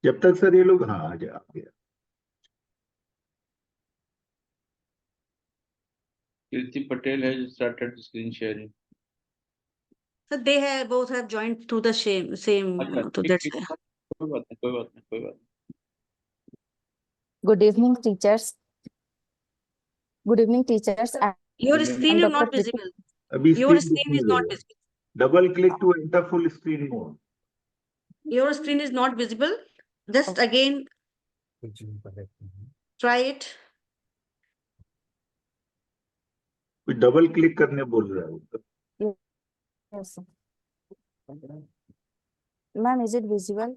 S2: जब तक सर ये लोग, हाँ आ गया.
S5: Kirti Patel has started screen sharing.
S1: So they both have joined through the same. So that's why.
S5: कोई बात नहीं.
S9: Good evening, teachers. Good evening, teachers.
S1: Your screen is not
S9: Dr.
S1: visible.
S2: अभी
S1: Your screen is not visible.
S2: Double click to enter full screen mode.
S1: Your screen is not visible. Just again try it.
S2: कोई double click करने बोल रहा है.
S9: Yes, sir. Ma'am, is it visible?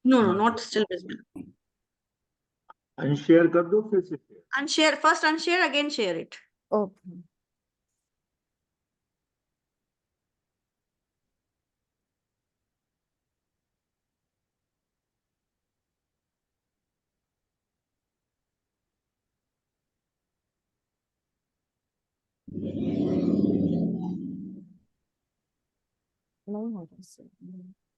S1: No, not still visible.
S2: Unshare कर दो फिर से.
S1: Unshare, first unshare, again share it.
S9: Okay. नहीं हो रहा सर.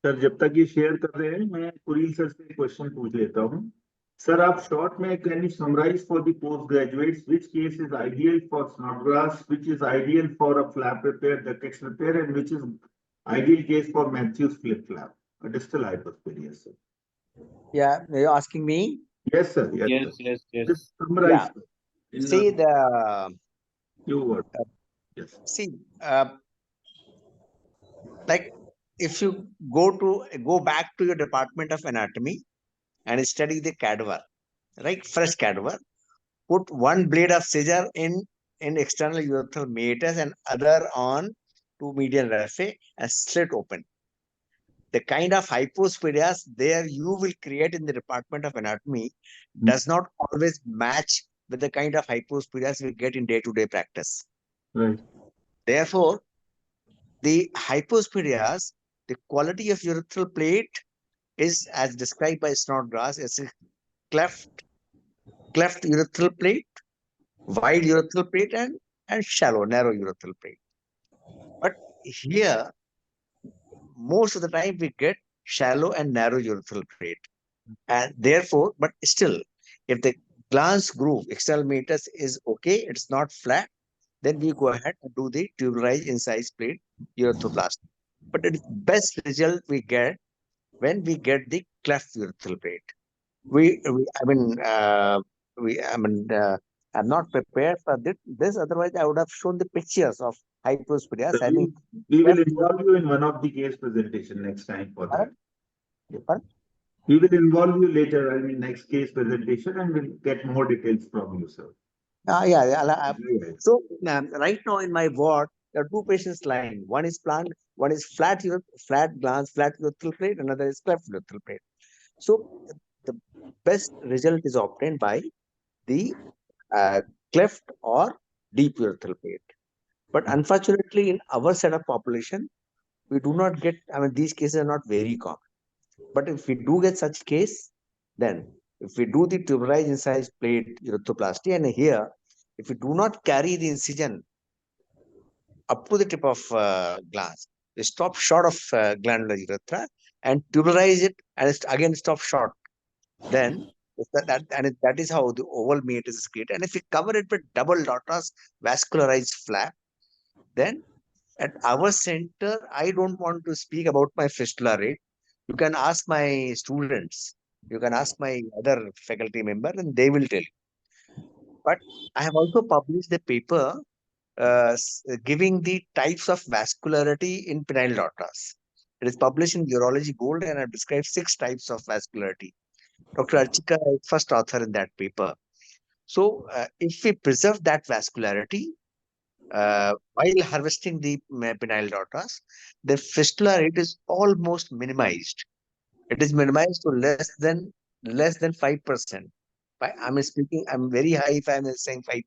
S2: सर जब तक ये शेयर कर रहे हैं मैं कुरील सर से क्वेश्चन पूछ लेता हूँ. सर आप शॉर्ट में can you summarise for the postgraduates which case is ideal for Snodgrass, which is ideal for a flap repair, Duckett's repair, and which is ideal case for Mathieu's flip flap, a distal hypospadias, sir.
S8: Yeah, you're asking me?
S2: Yes, sir.
S5: Yes.
S2: Just summarize.
S8: Yeah. See the
S2: few words. Yes.
S8: see like if you go back to your department of anatomy and study the cadaver, right? Fresh cadaver, put one blade of scissor in external urethral meatus and other on two median raphe and slit open. The kind of hypospadias there you will create in the department of anatomy does not always match with the kind of hypospadias we get in day-to-day practice.
S2: Right.
S8: Therefore, the hypospadias, the quality of urethral plate is as described by Snodgrass as a cleft urethral plate wide urethral plate and shallow, narrow urethral plate. But here, most of the time we get shallow and narrow urethral plate. And therefore, but still, if the glans groove, external meatus is okay, it's not flat, then we go ahead and do the tubularized incised plate urethroplasty. But the best result we get when we get the cleft urethral plate. I mean, I'm not prepared for this. Otherwise, I would have shown the pictures of hypospadias
S2: So
S8: having
S2: we will
S8: cleft.
S2: involve you in one of the case presentation next time for that.
S8: Pardon?
S2: We will involve you later, I mean, next case presentation, and we'll get more details from you, sir.
S8: Yeah.
S2: Yes.
S8: So right now in my ward, there are two patients lying. One is one is flat glans, flat urethral plate, another is cleft urethral plate. So the best result is obtained by the cleft or deep urethral plate. But unfortunately, in our set of population, we do not get, I mean, these cases are not very common. But if we do get such case, then if we do the tubularized incised plate urethroplasty, and here, if we do not carry the incision up to the tip of glans, we stop short of glandular urethra and tubularize it, and again stop short. Then that is how the oval meatus is created. And if we cover it with double Lotas vascularized flap, then at our center, I don't want to speak about my fistula rate. You can ask my students, you can ask my other faculty member, and they will tell you. But I have also published a paper giving the types of vascularity in penile Lotas. It is published in Urology Gold, and I've described 6 types of vascularity. Dr. Archika is first author in that paper. So, if we preserve that vascularity while harvesting the penile Lotas, the fistula rate is almost minimized. It is minimized to less than 5%. I'm speaking, I'm very high if I'm saying 5%.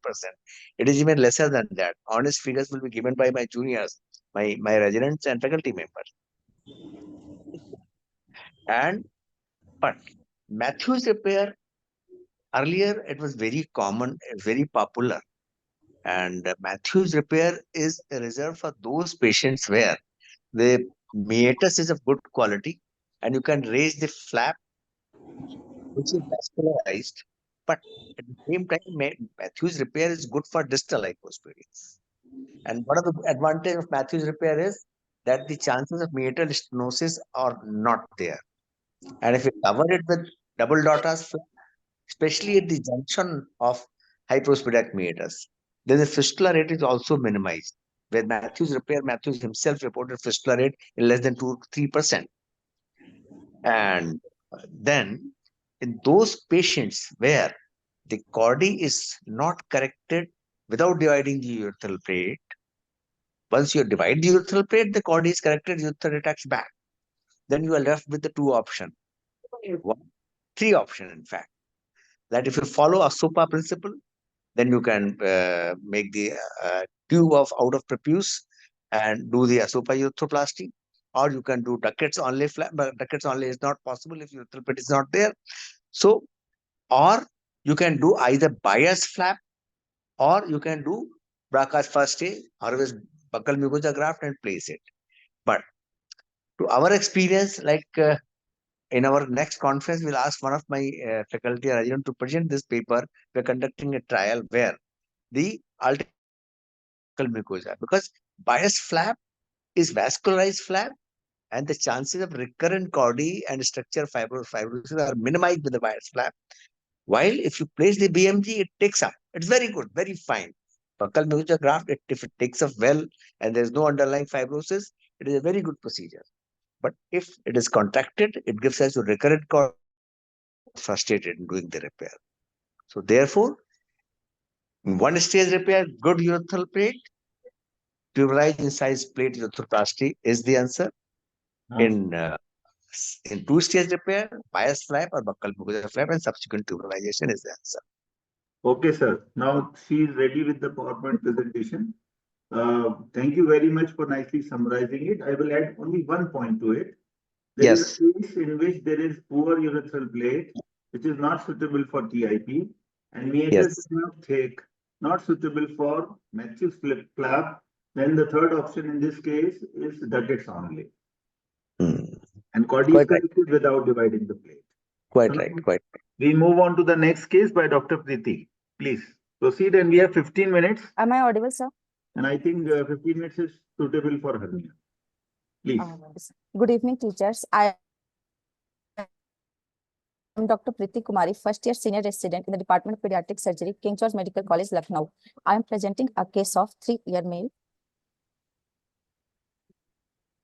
S8: It is even lesser than that. Honest figures will be given by my juniors, my residents and faculty members. And but Matthews repair, earlier it was very common, very popular. And Matthews repair is reserved for those patients where the meatus is of good quality and you can raise the flap, which is vascularized. But at the same time, Matthews repair is good for distal hypospadias. And one of the advantage of Matthews repair is that the chances of meatal stenosis are not there. And if you cover it with double Lotas flap, especially at the junction of hypospadias meatus, then the fistula rate is also minimized. Where Matthews himself reported fistula rate in less than 2-3%. And then in those patients where the chordae is not corrected without dividing the urethral plate, once you divide the urethral plate, the chordae is corrected, urethra attacks back. Then you are left with the 2 options. 3 options, in fact. That if you follow ASOPA principle, then you can make the tube out of prepuce and do the ASOPA urethroplasty, or you can do ducats only flap, but ducats only is not possible if urethral plate is not there. So, or you can do either bias flap, or you can do Bracas first stage, harvest buccal mucosa graft and place it. But to our experience, like in our next conference, we'll ask one of my faculty resident to present this paper. We're conducting a trial where the mucosa, because bias flap is vascularized flap, and the chances of recurrent chordae and structure fibrosis are minimized with the bias flap. While if you place the BMG, it takes up. It's very good, very fine. Buccal mucosa graft, if it takes up well and there's no underlying fibrosis, it is a very good procedure. But if it is contracted, it gives us a recurrent chordae, frustrated in doing the repair. So therefore, in one stage repair, good urethral plate, tubularized incised plate urethroplasty is the answer. In 2-stage repair, bias flap or buccal mucosa flap, and subsequent tubularization is the answer.
S2: Okay, sir. Now she is ready with the PowerPoint presentation. Thank you very much for nicely summarizing it. I will add only one point to it. There is a case in which there is poor urethral plate, which is not suitable for TIP, and meatus is not thick. not suitable for Matthew's flap, then the third option in this case is ducats only. And chord is
S8: Quite right.
S2: corrected without dividing the plate.
S8: Quite
S2: So
S8: right. Quite.
S2: we move on to the next case by Dr. Preeti. Please proceed, and we have 15 minutes.
S9: Am I audible, sir?
S2: And I think 15 minutes is suitable for hernia. Please.
S9: Good evening, teachers. I am Dr. Preeti Kumari, first year senior resident in the Department of Pediatric Surgery, King George Medical College, Lucknow. I am presenting a case of 3-year male.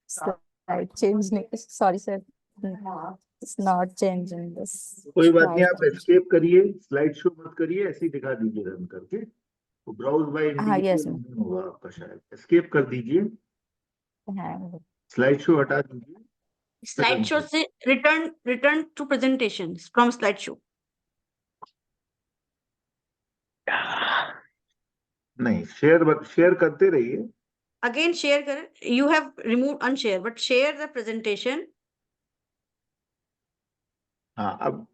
S9: Slide change. Sorry, sir. It's not changing this.
S2: कोई बात नहीं, आप escape करिए, slide show मत करिए, ऐसे ही दिखा दीजिए रन करके. तो browse by
S9: yes,
S2: individual नहीं होगा आपका शायद. Escape कर दीजिए. Slide show हटा दीजिए.
S1: Slideshow से return to presentations from slideshow.
S2: नहीं, share करते रहिए.
S1: Again share करें. You have removed unshare, but share the presentation.
S2: हाँ, अब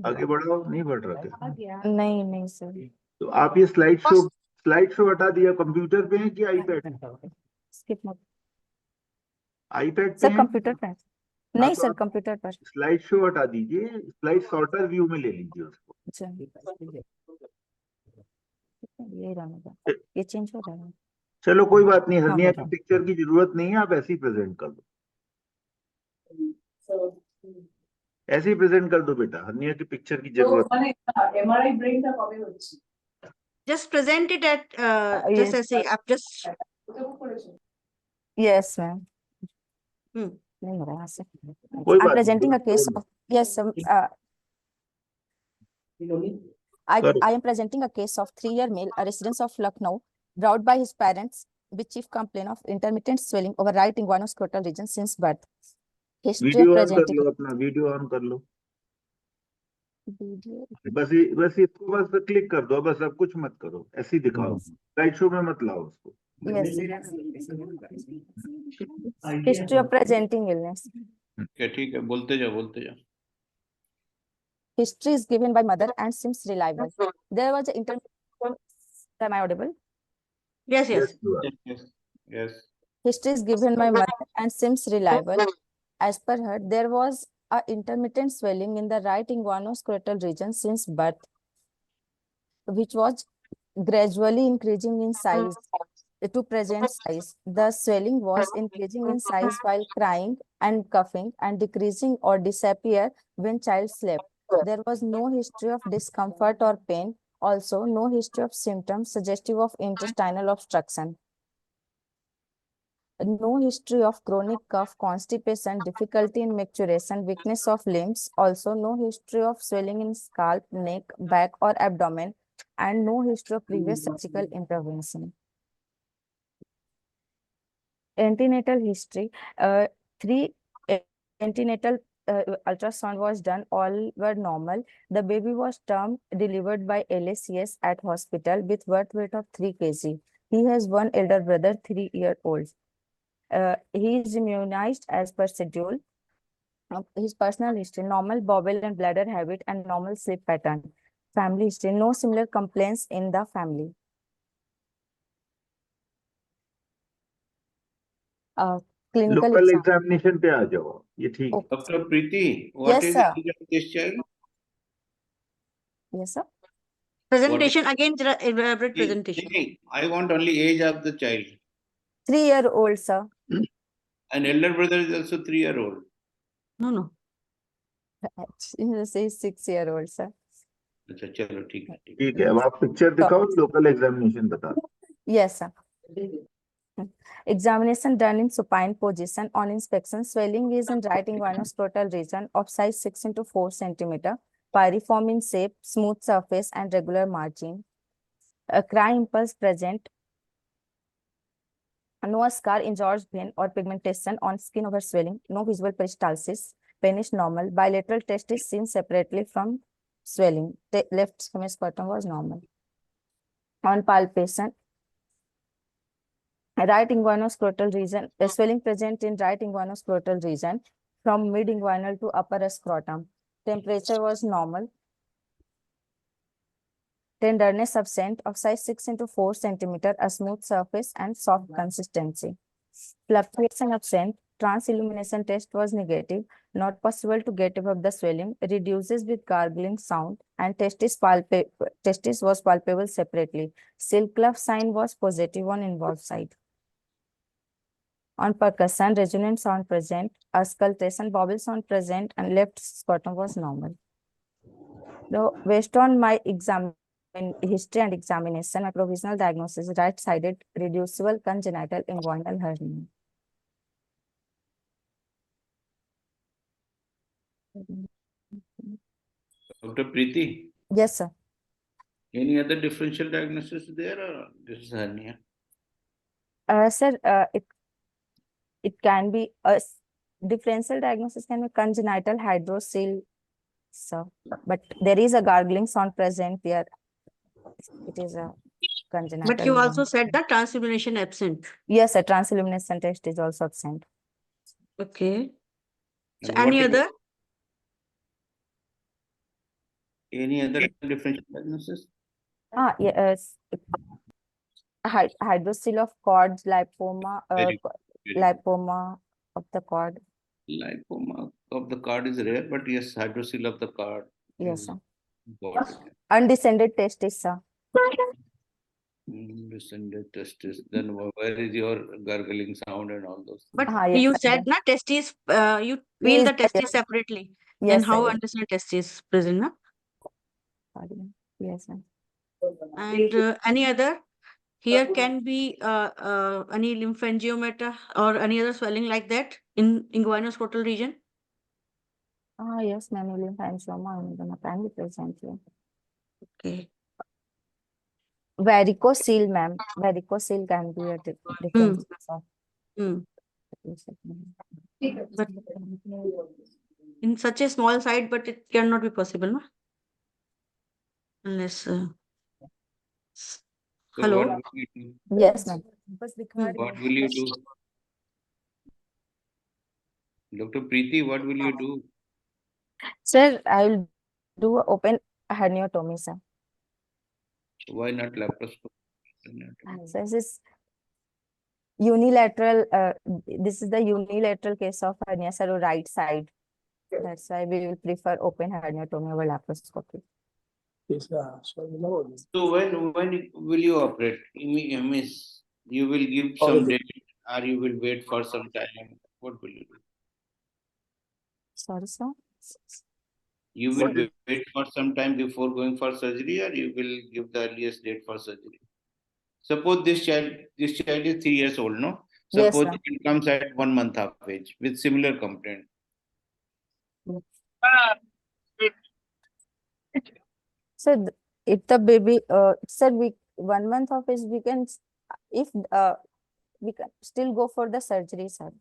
S2: आगे बढ़ाओ. नहीं बढ़ रहा क्या?
S9: नहीं सर.
S2: तो आप ये स्लाइड शो हटा दिया. कंप्यूटर पे है कि आईपैड?
S9: स्किप मत.
S2: आईपैड पे
S9: सर
S2: है?
S9: कंप्यूटर पे. नहीं सर, कंप्यूटर पर.
S2: स्लाइड शो हटा दीजिए, स्लाइड सॉर्टर व्यू में ले लीजिए उसको.
S9: ये रहने, ये चेंज हो रहा है.
S2: चलो कोई बात नहीं, हर्निया की पिक्चर की जरूरत नहीं है, आप ऐसे ही प्रेजेंट कर दो. ऐसे ही प्रेजेंट कर दो बेटा, हर्निया की पिक्चर की जरूरत नहीं.
S1: Just present it at just ऐसे आप just.
S9: Yes, ma'am. नहीं हो रहा है. I'm presenting a case of, yes, I am presenting a case of 3-year male, a resident of Lucknow, brought by his parents with chief complaint of intermittent swelling over right inguinal-scrotal region since birth. History
S2: video
S9: of
S2: on कर
S9: presenting.
S2: लो, अपना video on कर लो.
S9: Video.
S2: बस इसको बस click कर दो, बस अब कुछ मत करो, ऐसे ही दिखाओ. स्लाइड शो में मत लाओ उसको.
S9: Yes. History of presenting illness.
S5: ठीक है, बोलते जाओ.
S9: History is given by mother and seems reliable. There was an Am I audible?
S1: Yes.
S5: Yes.
S9: History is given by mother and seems reliable. As per her, there was a intermittent swelling in the right inguinal-scrotal region since birth, which was gradually increasing in size to present size. The swelling was increasing in size while crying and coughing and decreasing or disappear when child slept. There was no history of discomfort or pain. Also, no history of symptoms suggestive of intestinal obstruction. No history of chronic cough, constipation, difficulty in maturation, weakness of limbs. Also, no history of swelling in scalp, neck, back, or abdomen, and no history of previous surgical intervention. Antenatal history. 3 antenatal ultrasound was done. All were normal. The baby was term delivered by LACS at hospital with birth weight of 3 kg. He has one elder brother, 3-year-old. He is immunized as per schedule. His personal history: normal bowel and bladder habit and normal sleep pattern. Family history: no similar complaints in the family. Clinical
S2: local examination पे आ जाओ. ये ठीक है.
S5: Dr. Preeti, what is the age of this child?
S9: Yes, sir.
S1: Presentation again, elaborate presentation.
S5: I want only age of the child.
S9: 3-year-old, sir.
S5: An elder brother is also 3-year-old.
S1: No.
S9: Say 6-year-old, sir.
S5: अच्छा, चलो ठीक है.
S2: ठीक है, अब आप picture दिखाओ, local examination बता दो.
S9: Yes, sir. Examination done in supine position. On inspection, swelling is in right inguinal-scrotal region of size 6 into 4 centimeter, pyriform in shape, smooth surface, and regular margin. A cry impulse present. No scar, injured vein, or pigmentation on skin over swelling. No visual peristalsis. Pain is normal. Bilateral test is seen separately from swelling. The left hemiscrotum was normal. On palpation, right inguinal-scrotal region, the swelling present in right inguinal-scrotal region from mid-inguinal to upper scrotum. Temperature was normal. tenderness absent, of size 6 into 4 centimeter, a smooth surface and soft consistency. Fluctuation absent, trans-illumination test was negative, not possible to get above the swelling, reduces with gargling sound, and testis was palpable separately. Silk glove sign was positive on involved side. On percussion, resonant sound present, auscultation, bobble sound present, and left scrotum was normal. So, based on my history and examination, my provisional diagnosis, right-sided reducible congenital inguinal hernia.
S5: Dr. Preeti,
S9: Yes, sir.
S5: any other differential diagnosis there or this is hernia?
S9: Sir, it can be a differential diagnosis can be congenital hydrocele, sir. But there is a gargling sound present there. It is a congenital.
S1: But you also said the transillumination absent.
S9: Yes, a transillumination test is also absent.
S1: Okay. So
S5: And
S1: any
S5: what about
S1: other?
S5: any other differential diagnosis?
S9: Yes. Hydrocele of cord, lipoma,
S5: Very good.
S9: lipoma of the cord.
S5: Lipoma of the card is rare, but yes, hydrocele of the card
S9: Yes,
S5: is
S9: sir.
S5: important.
S9: Undescended testis, sir.
S5: Descended testis. Then where is your gargling sound and all those?
S1: But
S9: Yes,
S1: you
S9: sir.
S1: said na testes, you feel the testes separately. Then
S9: Yes,
S1: how
S9: sir.
S1: undescended testes present, na?
S9: Pardon. Yes, sir.
S1: And any other? Here can be any lymphangiomata or any other swelling like that in inguinal-scrotal region.
S9: Yes, ma'am. Lymphangioma can be present here.
S1: Okay.
S9: Varicocele, ma'am. Varicocele can be a difference.
S1: But in such a small site, but it cannot be possible, no? Unless.
S5: So
S1: Hello.
S5: what will you do?
S9: Yes, ma'am.
S5: What will you do? Dr. Preeti, what will you do?
S9: Sir, I will do open herniotomy, sir.
S5: Why not laparoscopy?
S9: So this is unilateral. This is the unilateral case of hernia, sir, right side. That's why we will prefer open herniotomy over laparoscopy.
S5: So when will you operate? Miss, you will give some date or you will wait for some time? What will you do?
S9: Sorry, sir.
S5: You will wait for some time before going for surgery or you will give the earliest date for surgery? Suppose this child is 3 years old, no?
S9: Yes,
S5: Suppose
S9: sir.
S5: it comes at 1 month of age with similar complaint.
S9: So if the baby, sir, 1 month of age, we can, if we can still go for the surgery, sir.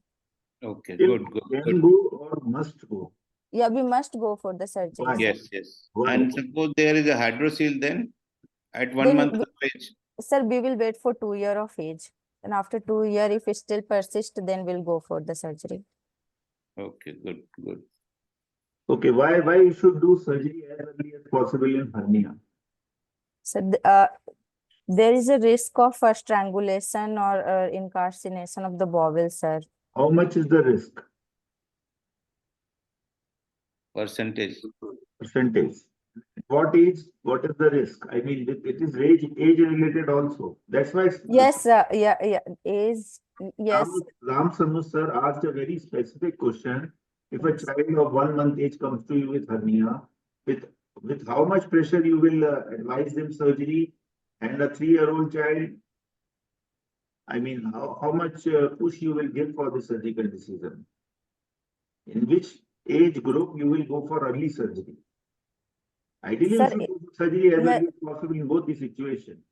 S5: Okay, good.
S2: Can go or must go?
S9: Yeah, we must go for the surgery.
S2: Why?
S5: Yes.
S2: Why?
S5: And suppose there is a hydrocele then at 1
S9: Then
S5: month of age.
S9: Sir, we will wait for 2 years of age. And after 2 years, if it still persists, then we'll go for the surgery.
S5: Okay, good.
S2: Okay, why you should do surgery as early as possible in hernia?
S9: So there is a risk of strangulation or incarceration of the bowel, sir.
S2: How much is the risk?
S5: Percentage. What
S2: age? What is the risk? I mean, it is age related also. That's why.
S9: Yes, yeah. Age, yes.
S2: Ram Sanu sir asked a very specific question. If a child of 1 month age comes to you with hernia, with how much pressure you will advise them surgery, and a 3-year-old child, I mean, how much push you will give for the surgical decision? In which age group you will go for early surgery? Ideally, you should do surgery as early as possible in both the situations.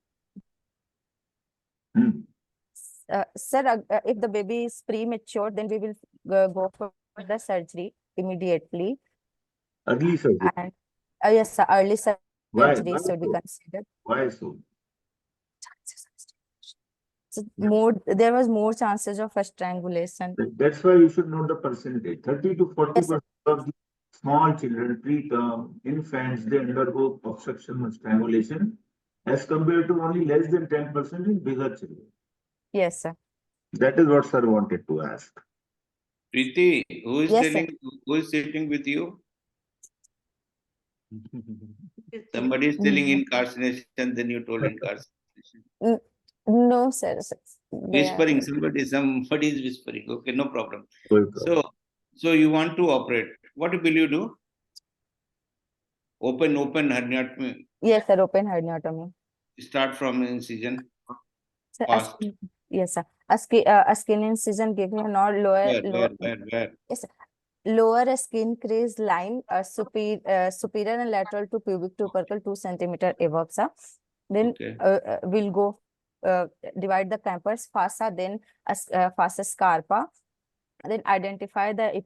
S9: Sir, if the baby is premature, then we will go for the surgery immediately.
S2: Early surgery.
S9: And yes, sir, early surgery should be considered.
S2: Why so?
S9: So there was more chances of strangulation.
S2: That's why you should know the percentage. 30 to 40% of the small children, preterm infants, they undergo obstruction or strangulation as compared to only less than 10% in bigger children.
S9: Yes, sir.
S2: That is what sir wanted to ask.
S5: Preeti, who is
S9: Yes, sir.
S5: telling, who is sitting with you? Somebody is telling incarceration, then you told incarceration.
S9: No, sir. They are
S5: Whispering, somebody is whispering. Okay, no problem.
S2: Welcome.
S5: So you want to operate. What will you do? Open herniatomy.
S9: Yes, sir. Open herniotomy.
S5: Start from incision.
S9: Sir,
S5: Fast.
S9: yes, sir. A skin incision giving a nod lower.
S5: Where?
S9: Yes, sir. Lower skin crease line, superior and lateral to pubic tubercle 2 centimeter above, sir. Then
S5: Okay.
S9: we'll go divide the campus fossa, then fossa scarpa. Then identify the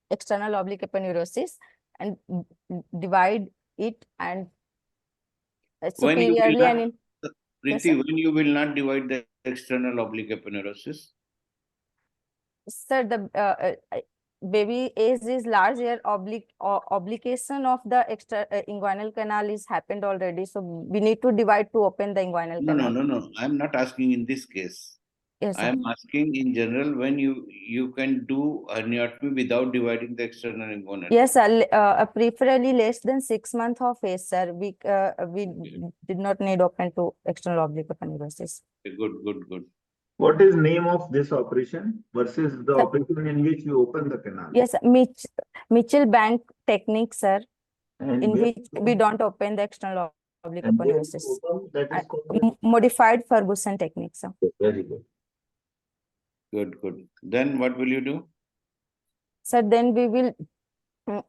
S9: external oblique epineuritis and divide it and
S5: When you will
S9: superiorly
S5: not,
S9: and in. Yes,
S5: Preeti,
S9: sir.
S5: when you will not divide the external oblique epineuritis?
S9: Sir, the baby age is large here. Oblication of the extra inguinal canal is happened already. So we need to divide to open the inguinal canal.
S5: No. I'm not asking in this case.
S9: Yes,
S5: I
S9: sir.
S5: am asking in general when you can do herniatomy without dividing the external inguinal.
S9: Yes, sir. Preferably less than 6 months of age, sir. We did not need open to external oblique epineuritis.
S5: Okay, good.
S2: What is name of this operation versus the
S9: Sir,
S2: operation in which you open the canal?
S9: yes, Mitchell bank technique, sir,
S2: And
S9: in
S2: where
S9: which we don't open the external oblique
S2: and where you
S9: epineuritis.
S2: open, that is called
S9: Modified Ferguson technique, sir.
S2: very good.
S5: Good. Then what will you do?
S9: So then we will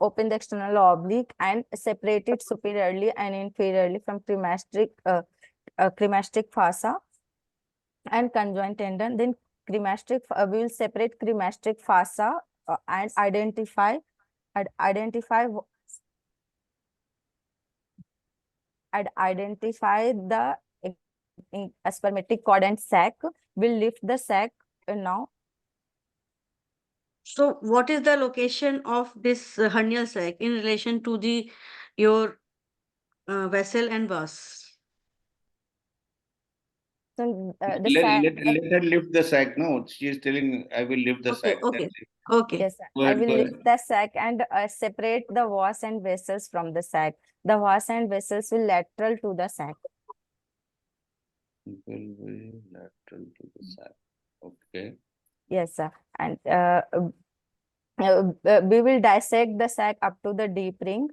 S9: open the external oblique and separate it superiorly and inferiorly from cremasteric fossa and conjoint tendon. Then cremasteric, we will separate cremasteric fossa and identify the spermatic cord and sac. We'll lift the sac now.
S1: So what is the location of this hernial sac in relation to your vessel and vas?
S9: So the
S5: Let
S9: sac.
S5: her lift the sac. No, she is telling I will lift the sac.
S1: Okay.
S9: Yes,
S5: Go
S9: I
S5: ahead,
S9: will
S5: go
S9: lift
S5: ahead.
S9: the sac and separate the vas and vessels from the sac. The vas and vessels will lateral to the sac.
S5: Will be lateral to the sac. Okay.
S9: Yes, sir. And we will dissect the sac up to the deep ring.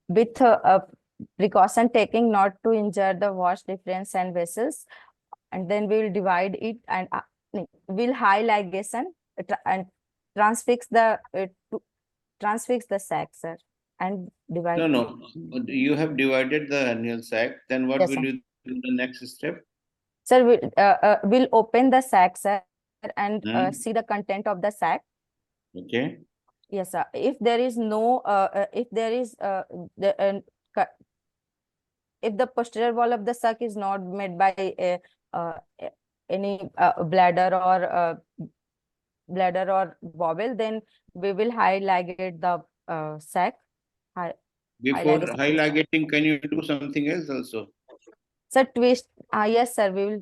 S9: With precaution taking not to injure the vas deferens and vessels. And then we will divide it and we'll high ligation and transfix the sac, sir, and divide.
S5: No. You have divided the hernial sac. Then what
S9: Yes,
S5: will
S9: sir.
S5: you do in the next step?
S9: Sir, we'll open the sac, sir, and see the content of the sac.
S5: Okay.
S9: Yes, sir. If there is no, if the posterior wall of the sac is not made by any bladder or bowel, then we will high ligate the sac.
S5: Before high ligating, can you do something else also?
S9: Sir, twist. Yes, sir. We will.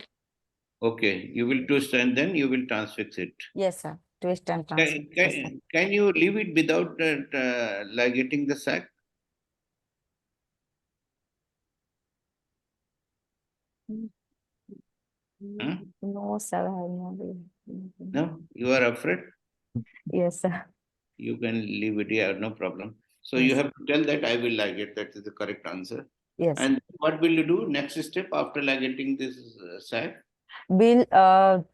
S5: Okay, you will twist and then you will transfix it.
S9: Yes, sir. Twist and transfix.
S5: Can you leave it without ligating the sac?
S9: No, sir.
S5: No, you are afraid?
S9: Yes, sir.
S5: You can leave it here, no problem. So
S9: Yes.
S5: you have to tell that I will ligate. That is the correct answer.
S9: Yes.
S5: And what will you do next step after ligating this sac?
S9: We will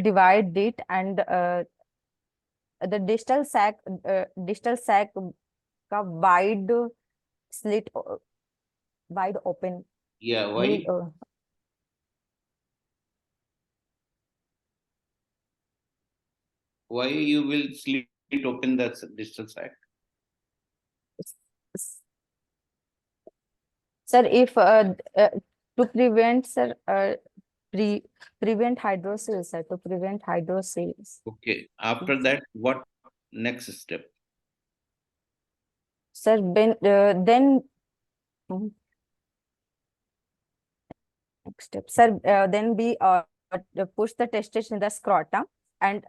S9: divide it and the distal sac ka wide slit, wide open.
S5: Yeah, why? Why you will slit open the distal sac?
S9: Sir, if to prevent, sir, prevent hydrocele, sir, to prevent hydrocele.
S5: Okay. After that, what next step?
S9: Sir, then next step, sir, then we push the testis in the scrotum and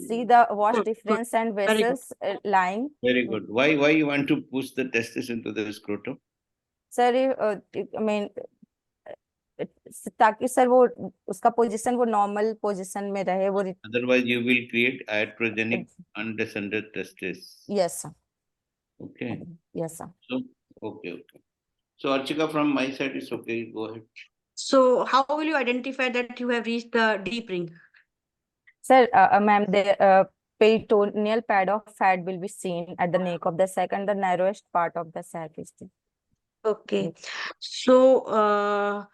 S9: see the wash
S1: Good,
S9: difference and
S1: very good.
S9: vessels lying.
S5: Very good. Why you want to push the testis into the scrotum?
S9: Sir, I mean, ताकि sir वो उसका position वो normal position में रहे वो.
S5: Otherwise, you will create iatrogenic undescended testis.
S9: Yes, sir.
S5: Okay.
S9: Yes, sir.
S5: So, okay. So, Archika, from my side, it's okay. Go ahead.
S1: So how will you identify that you have reached the deep ring?
S9: Sir, ma'am, the peritoneal pad of fat will be seen at the nape of the sac, and the narrowest part of the sac is there.
S1: Okay. So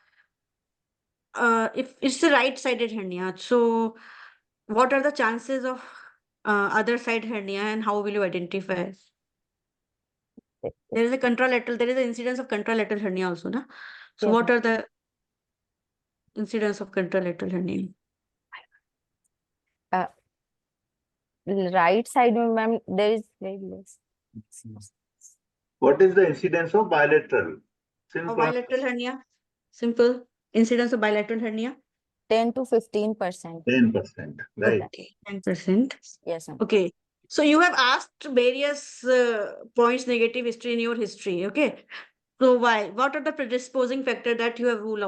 S1: if it's the right-sided hernia, so what are the chances of other side hernia and how will you identify? There is a contralateral, there is an incidence of contralateral hernia also, na? So
S9: Yes,
S1: what
S9: ma'am.
S1: are the incidence of contralateral hernia?
S9: Right side, ma'am, there is very less.
S2: What is the incidence of bilateral?
S1: Of bilateral hernia? Simple. Incidence of bilateral hernia?
S9: 10 to 15%.
S2: 10%, right?
S1: Okay, 10%.
S9: Yes, ma'am.
S1: Okay. So you have asked various points negative history in your history. Okay. So why? What are the predisposing factor that you have ruled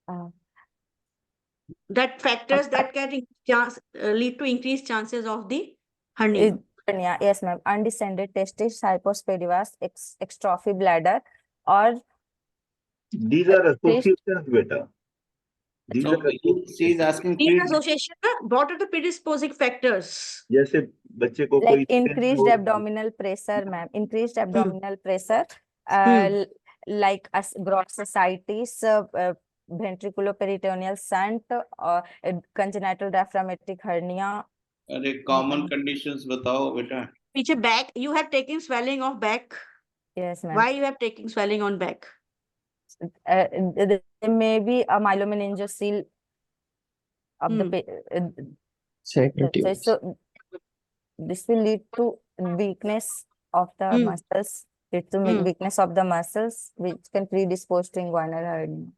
S1: out? That factors that can lead to increased chances of the hernia.
S9: Hernia, yes, ma'am. Undescended testis, hypospadias, extrophy bladder, or
S2: These are associations, beta. These
S5: No,
S2: are
S5: she is asking
S1: These association, what are the predisposing factors?
S2: जैसे बच्चे को
S9: like
S2: कोई
S9: increased abdominal pressure, ma'am. Increased abdominal pressure, like gross ascites, ventriculoperitoneal shunt, congenital diaphragmatic hernia.
S5: अरे common conditions बताओ बेटा.
S1: Picture back, you have taken swelling of back.
S9: Yes, ma'am.
S1: Why you have taken swelling on back?
S9: There may be a myelomeningocele of the so this will lead to weakness of the muscles, lead to weakness of the muscles, which can predispose to inguinal hernia.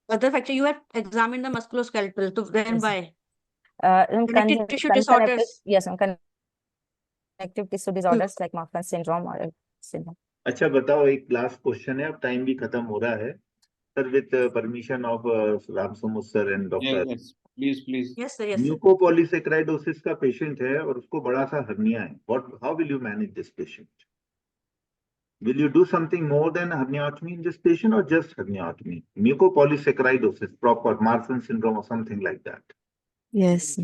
S1: Other factor, you have examined the musculoskeletal, so then
S9: Yes.
S1: why?
S9: Connective
S1: tissue disorders.
S9: Yes, connective tissue disorders like Marfan syndrome or syndrome.
S2: अच्छा बताओ, एक last question है, अब time भी खत्म हो रहा है sir. With permission of Ram Samuh sir and doctor,
S5: please.
S1: Yes, sir. Yes, sir.
S2: Mucopolysaccharidosis का पेशेंट है और उसको बड़ा सा हर्निया है. What, how will you manage this patient? Will you do something more than herniatomy in this patient or just herniatomy? Mucopolysaccharidosis, proper Marfan syndrome or something like that.
S9: Yes.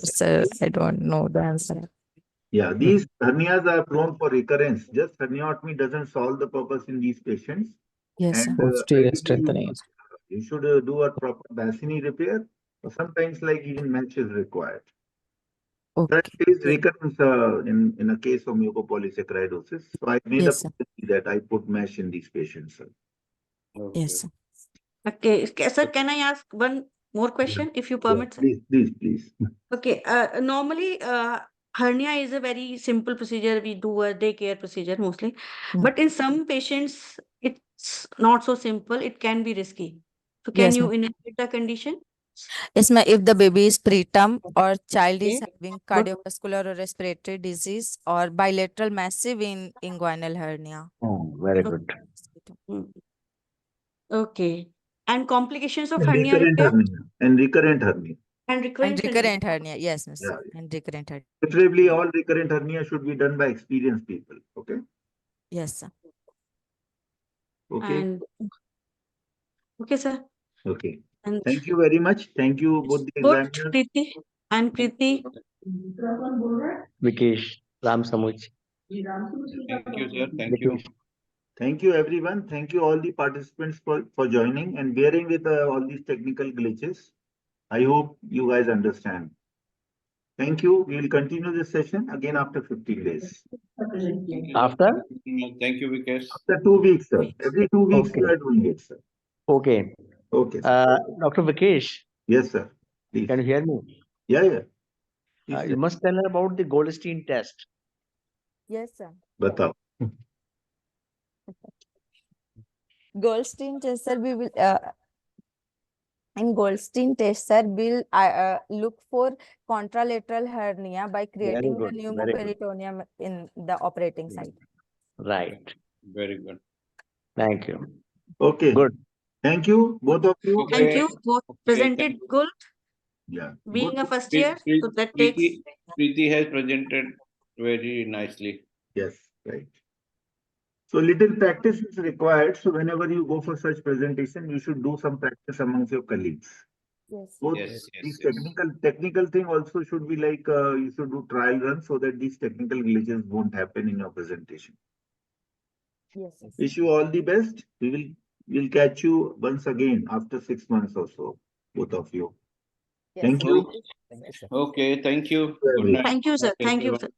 S9: Sir, I don't know the answer.
S2: Yeah, these hernias are prone for recurrence. Just herniatomy doesn't solve the purpose in these patients.
S9: Yes,
S2: And you should do a proper bassini repair, or sometimes like even mesh is required.
S9: okay.
S2: That is recurrence in a case of mucopolysaccharidosis. So I made a policy that I put mesh in these patients. Sir.
S9: Yes.
S1: Okay, sir, can I ask one more question, if you permit?
S2: Yeah, please.
S1: Okay, normally hernia is a very simple procedure. We do a daycare procedure mostly, but in some patients it's not so simple. It can be risky. So can you inhibit the condition?
S9: Yes, ma'am. If the baby is preterm or child is having cardiovascular or respiratory disease or bilateral massive inguinal hernia.
S8: Oh, very good.
S1: Okay. And complications of hernia repair?
S2: And recurrent hernia.
S1: And recurrent
S9: hernia. Yes, miss.
S2: Yeah.
S9: And recurrent hernia.
S2: Preferably all recurrent hernia should be done by experienced people. Okay.
S9: Yes, sir.
S2: Okay.
S1: Okay, sir.
S2: Okay. And thank you very much. Thank you both the examiners.
S1: Preeti and Preeti.
S8: Vikesh, Ram Samuch.
S5: Thank you, sir. Thank you.
S2: Thank you, everyone. Thank you all the participants for joining and bearing with all these technical glitches. I hope you guys understand. Thank you. We will continue this session again after 15 days.
S8: After?
S5: Thank you, Vikesh.
S2: After 2 weeks, sir. Every 2 weeks we are doing it, sir.
S8: Okay.
S2: Okay.
S8: Dr. Vikesh.
S2: Yes, sir. Please.
S8: Can you hear me?
S2: Yeah, yeah. Please
S8: You must tell her about the Goldstein test.
S9: Yes, sir.
S2: batao.
S9: Goldstein test, sir, we will in Goldstein test, sir, we'll look for contralateral hernia by creating the
S8: good, very good.
S9: pneumoperitoneum in the operating site.
S8: Right.
S5: Very good.
S8: Thank you.
S2: Okay.
S8: Good.
S2: Thank you, both of you.
S5: Okay.
S1: Thank you. Both
S5: Okay,
S1: presented good.
S2: Yeah.
S1: Being
S2: Good.
S1: a first year, so that takes.
S5: Preeti has presented very nicely.
S2: Yes, right. So little practice is required. So whenever you go for such presentation, you should do some practice amongst your colleagues.
S9: Yes.
S2: Both
S5: Yes,
S2: these
S5: yes.
S2: technical thing also should be like you should do trial runs so that these technical glitches won't happen in your presentation.
S9: Yes. Yes.
S2: Wish you all the best. We'll catch you once again after 6 months or so, both of you.
S9: Yes,
S2: Thank
S9: sir.
S2: you.
S7: Thank you, sir.
S5: Okay, thank you. Good
S2: Everyone.
S5: night.
S1: Thank you, sir.
S5: Okay,
S1: Thank you,
S5: everyone.
S1: sir.